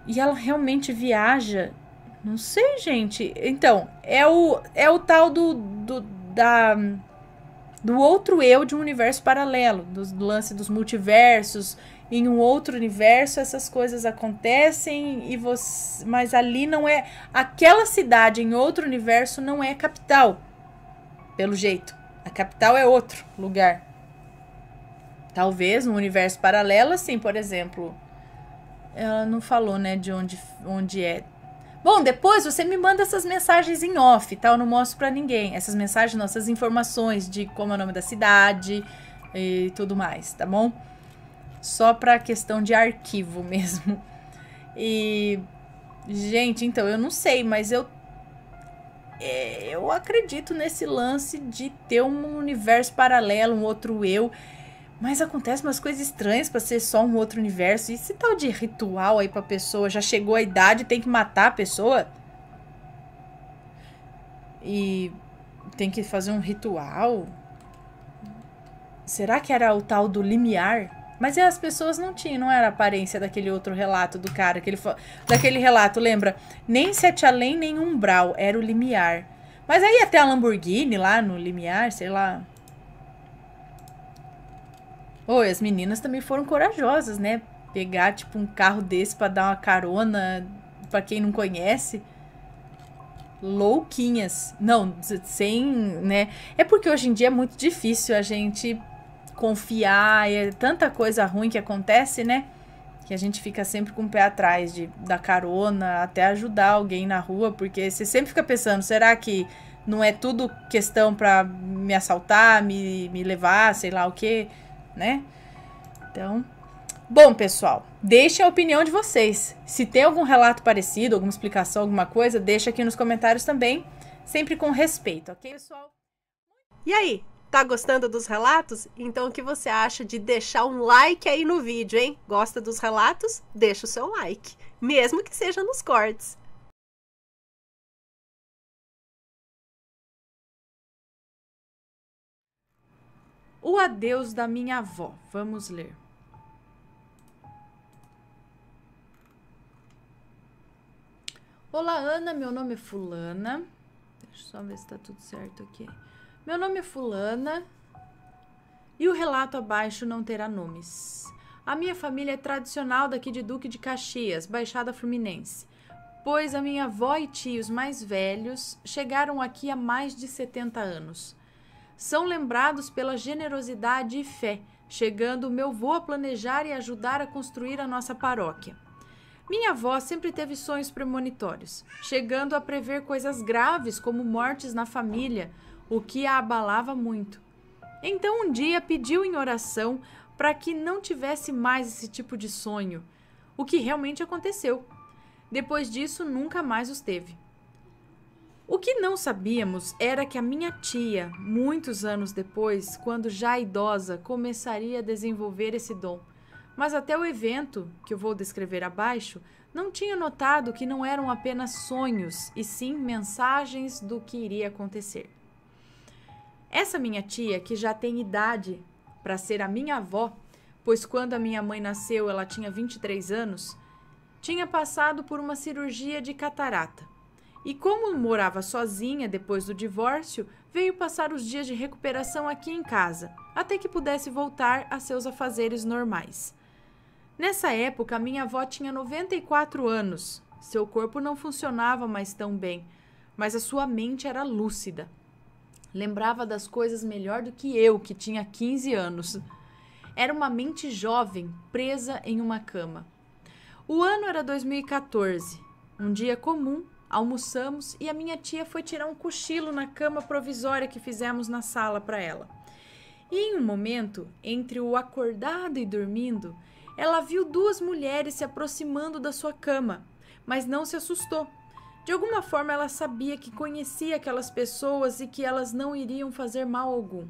E ela realmente viaja. Não sei, gente. Então, é o tal do outro eu de um universo paralelo. Do lance dos multiversos. Em um outro universo, essas coisas acontecem. Mas ali não é... Aquela cidade em outro universo não é capital. Pelo jeito. A capital é outro lugar. Talvez no universo paralelo, assim, por exemplo... Ela não falou, né, de onde é. Bom, depois você me manda essas mensagens em off, tá? Eu não mostro pra ninguém. Essas mensagens, nossas informações de como é o nome da cidade e tudo mais, tá bom? Só pra questão de arquivo mesmo. E, gente, então, eu não sei, mas eu acredito nesse lance de ter um universo paralelo, um outro eu. Mas acontece umas coisas estranhas pra ser só um outro universo. E esse tal de ritual aí pra pessoa, já chegou a idade, tem que matar a pessoa? E tem que fazer um ritual? Será que era o tal do limiar? Mas as pessoas não tinham, não era a aparência daquele outro relato do cara. Daquele relato, lembra? Nem Sete Além, nem Umbral, era o limiar. Mas aí até a Lamborghini lá no limiar, sei lá... Oi, as meninas também foram corajosas, né? Pegar, tipo, um carro desse pra dar uma carona pra quem não conhece. Louquinhas. Não, sem, né? É porque hoje em dia é muito difícil a gente confiar. É tanta coisa ruim que acontece, né? Que a gente fica sempre com o pé atrás de dar carona, até ajudar alguém na rua. Porque você sempre fica pensando, será que não é tudo questão pra me assaltar, me levar, sei lá o quê? Né? Então, bom, pessoal, deixem a opinião de vocês. Se tem algum relato parecido, alguma explicação, alguma coisa, deixa aqui nos comentários também, sempre com respeito, ok, pessoal? E aí, tá gostando dos relatos? Então o que você acha de deixar um like aí no vídeo, hein? Gosta dos relatos? Deixa o seu like, mesmo que seja nos cortes. O adeus da minha avó. Vamos ler. Olá, Ana, meu nome é fulana. Deixa eu só ver se tá tudo certo aqui. Meu nome é fulana e o relato abaixo não terá nomes. A minha família é tradicional daqui de Duque de Caxias, Baixada Fluminense, pois a minha avó e tios mais velhos chegaram aqui há mais de 70 anos. São lembrados pela generosidade e fé, chegando o meu avô a planejar e ajudar a construir a nossa paróquia. Minha avó sempre teve sonhos premonitórios, chegando a prever coisas graves como mortes na família, o que a abalava muito. Então um dia pediu em oração para que não tivesse mais esse tipo de sonho, o que realmente aconteceu. Depois disso, nunca mais os teve. O que não sabíamos era que a minha tia, muitos anos depois, quando já idosa, começaria a desenvolver esse dom. Mas até o evento, que eu vou descrever abaixo, não tinha notado que não eram apenas sonhos, e sim mensagens do que iria acontecer. Essa minha tia, que já tem idade para ser a minha avó, pois quando a minha mãe nasceu ela tinha 23 anos, tinha passado por uma cirurgia de catarata. E como morava sozinha depois do divórcio, veio passar os dias de recuperação aqui em casa, até que pudesse voltar a seus afazeres normais. Nessa época, a minha avó tinha 94 anos. Seu corpo não funcionava mais tão bem, mas a sua mente era lúcida. Lembrava das coisas melhor do que eu, que tinha 15 anos. Era uma mente jovem, presa em uma cama. O ano era 2014. Um dia comum, almoçamos e a minha tia foi tirar um cochilo na cama provisória que fizemos na sala para ela. E em um momento, entre o acordado e dormindo, ela viu duas mulheres se aproximando da sua cama, mas não se assustou. De alguma forma ela sabia que conhecia aquelas pessoas e que elas não iriam fazer mal algum.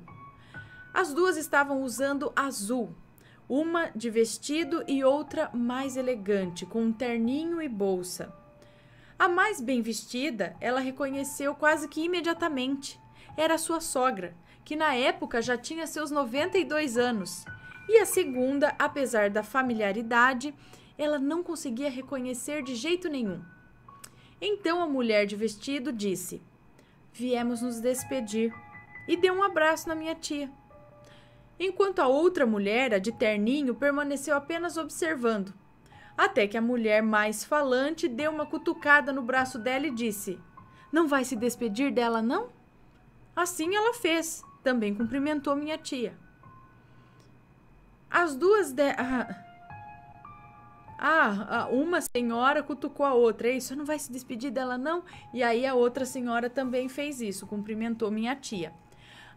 As duas estavam usando azul, uma de vestido e outra mais elegante, com um terninho e bolsa. A mais bem vestida, ela reconheceu quase que imediatamente. Era sua sogra, que na época já tinha seus 92 anos. E a segunda, apesar da familiaridade, ela não conseguia reconhecer de jeito nenhum. Então a mulher de vestido disse: "Viemos nos despedir", e deu um abraço na minha tia. Enquanto a outra mulher, a de terninho, permaneceu apenas observando. Até que a mulher mais falante deu uma cutucada no braço dela e disse: "Não vai se despedir dela, não?" Assim ela fez, também cumprimentou minha tia. As duas uma senhora cutucou a outra. Isso, não vai se despedir dela, não? E aí a outra senhora também fez isso, cumprimentou minha tia.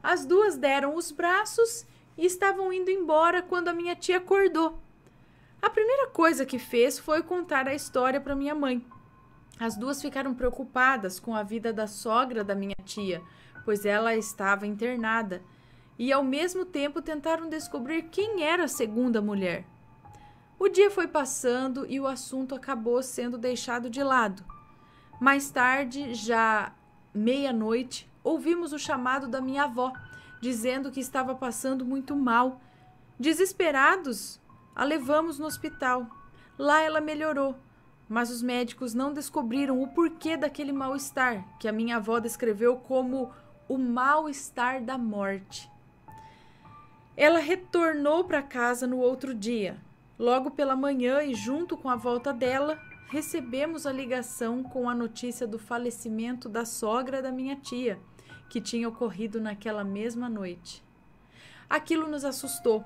As duas deram os braços e estavam indo embora quando a minha tia acordou. A primeira coisa que fez foi contar a história para minha mãe. As duas ficaram preocupadas com a vida da sogra da minha tia, pois ela estava internada, e ao mesmo tempo tentaram descobrir quem era a segunda mulher. O dia foi passando e o assunto acabou sendo deixado de lado. Mais tarde, já meia-noite, ouvimos o chamado da minha avó, dizendo que estava passando muito mal. Desesperados, a levamos no hospital. Lá ela melhorou, mas os médicos não descobriram o porquê daquele mal-estar, que a minha avó descreveu como o mal-estar da morte. Ela retornou para casa no outro dia. Logo pela manhã e junto com a volta dela, recebemos a ligação com a notícia do falecimento da sogra da minha tia, que tinha ocorrido naquela mesma noite. Aquilo nos assustou.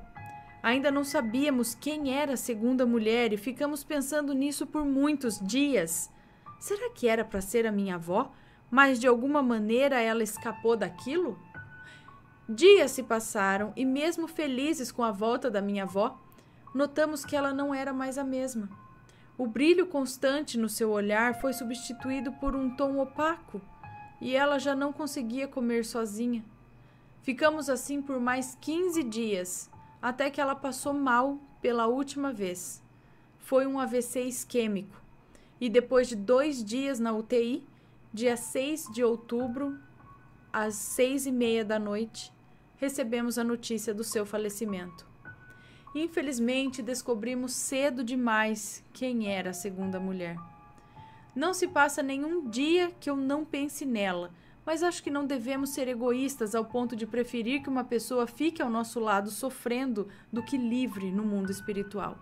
Ainda não sabíamos quem era a segunda mulher e ficamos pensando nisso por muitos dias. Será que era para ser a minha avó, mas de alguma maneira ela escapou daquilo? Dias se passaram e mesmo felizes com a volta da minha avó, notamos que ela não era mais a mesma. O brilho constante no seu olhar foi substituído por um tom opaco e ela já não conseguia comer sozinha. Ficamos assim por mais 15 dias, até que ela passou mal pela última vez. Foi um AVC isquêmico e depois de 2 dias na UTI, dia 6 de outubro, às 6:30 da noite, recebemos a notícia do seu falecimento. Infelizmente, descobrimos cedo demais quem era a segunda mulher. Não se passa nenhum dia que eu não pense nela, mas acho que não devemos ser egoístas ao ponto de preferir que uma pessoa fique ao nosso lado sofrendo do que livre no mundo espiritual.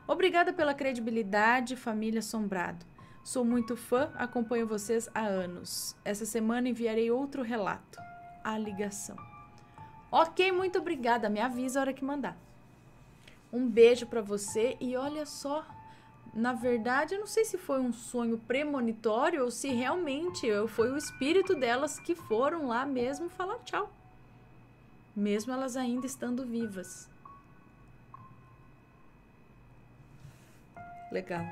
Obrigada pela credibilidade, família Assombrado. Sou muito fã, acompanho vocês há anos. Essa semana enviarei outro relato. A ligação. Ok, muito obrigada. Me avisa a hora que mandar. Um beijo pra você e olha só, na verdade, eu não sei se foi um sonho premonitório ou se realmente foi o espírito delas que foram lá mesmo falar tchau. Mesmo elas ainda estando vivas. Legal.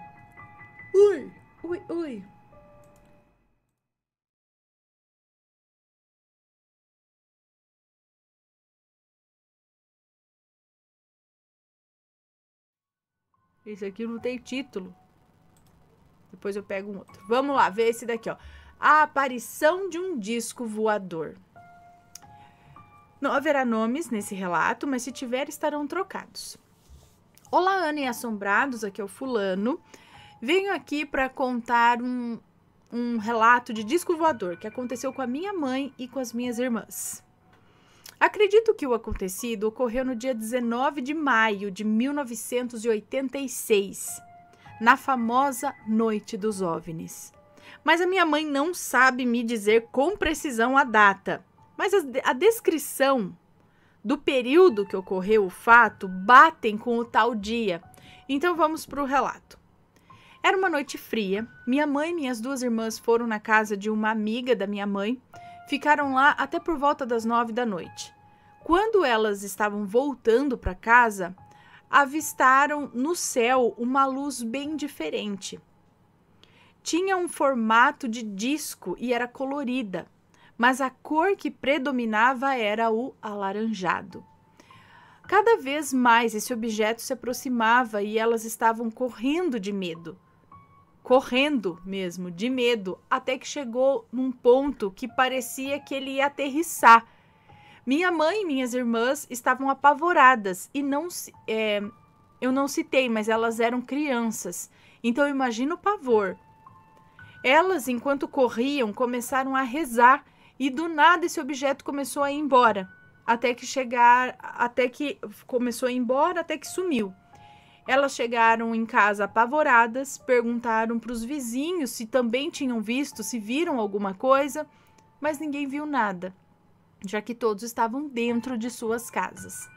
Ui, ui, ui. Esse aqui não tem título. Depois eu pego um outro. Vamos lá, ver esse daqui, ó. A aparição de um disco voador. Não haverá nomes nesse relato, mas se tiver, estarão trocados. Olá, Ana e Assombrados, aqui é o fulano. Venho aqui para contar um relato de disco voador que aconteceu com a minha mãe e com as minhas irmãs. Acredito que o acontecido ocorreu no dia 19 de maio de 1986, na famosa Noite dos OVNIs. Mas a minha mãe não sabe me dizer com precisão a data, mas a descrição do período que ocorreu o fato batem com o tal dia. Então vamos para o relato. Era uma noite fria, minha mãe e minhas duas irmãs foram na casa de uma amiga da minha mãe. Ficaram lá até por volta das 9 da noite. Quando elas estavam voltando para casa, avistaram no céu uma luz bem diferente. Tinha um formato de disco e era colorida, mas a cor que predominava era o alaranjado. Cada vez mais esse objeto se aproximava e elas estavam correndo de medo. Correndo mesmo, de medo, até que chegou num ponto que parecia que ele ia aterrissar. Minha mãe e minhas irmãs estavam apavoradas e eu não citei, mas elas eram crianças, então imagina o pavor. Elas, enquanto corriam, começaram a rezar e do nada esse objeto começou a ir embora, até que começou a ir embora, até que sumiu. Elas chegaram em casa apavoradas, perguntaram para os vizinhos se também tinham visto, se viram alguma coisa, mas ninguém viu nada, já que todos estavam dentro de suas casas.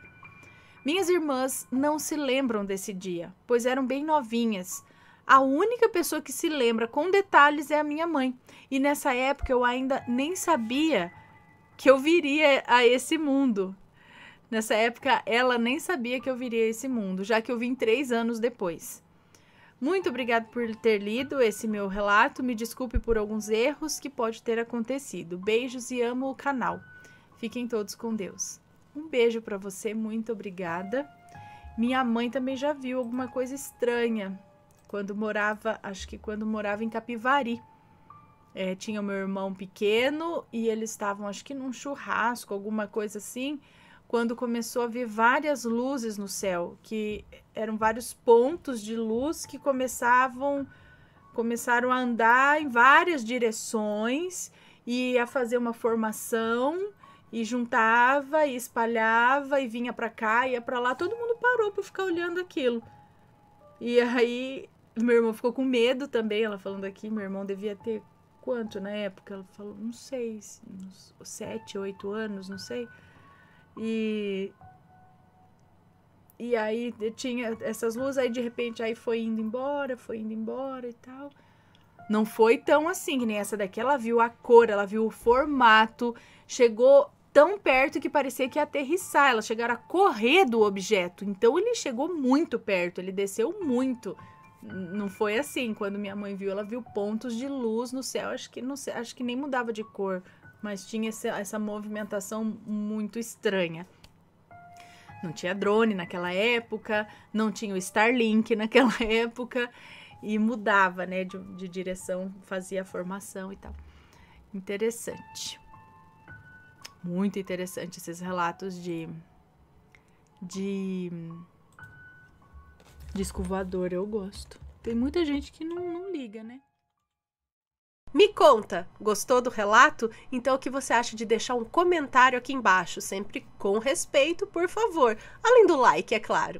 Minhas irmãs não se lembram desse dia, pois eram bem novinhas. A única pessoa que se lembra com detalhes é a minha mãe, e nessa época eu ainda nem sabia que eu viria a esse mundo. Nessa época, ela nem sabia que eu viria a esse mundo, já que eu vim 3 anos depois. Muito obrigada por ter lido esse meu relato. Me desculpe por alguns erros que pode ter acontecido. Beijos e amo o canal. Fiquem todos com Deus. Um beijo para você, muito obrigada. Minha mãe também já viu alguma coisa estranha quando morava em Capivari. Tinha o meu irmão pequeno e eles estavam, acho que num churrasco, alguma coisa assim, quando começou a ver várias luzes no céu, que eram vários pontos de luz que começaram a andar em várias direções e a fazer uma formação e juntava e espalhava e vinha para cá, ia para lá. Todo mundo parou para ficar olhando aquilo. E aí meu irmão ficou com medo também, ela falando aqui, meu irmão devia ter quanto na época? Ela falou, não sei, uns 7, 8 anos, não sei. E aí tinha essas luzes, aí de repente aí foi indo embora e tal. Não foi tão assim que nem essa daqui. Ela viu a cor, ela viu o formato, chegou tão perto que parecia que ia aterrissar. Elas chegaram a correr do objeto. Então ele chegou muito perto, ele desceu muito. Não foi assim. Quando minha mãe viu, ela viu pontos de luz no céu. Acho que nem mudava de cor, mas tinha essa movimentação muito estranha. Não tinha drone naquela época, não tinha o Starlink naquela época, e mudava, né, de direção, fazia a formação e tal. Interessante. Muito interessante esses relatos de disco voador, eu gosto. Tem muita gente que não liga, né? Me conta, gostou do relato? Então o que você acha de deixar um comentário aqui embaixo, sempre com respeito, por favor, além do like, é claro.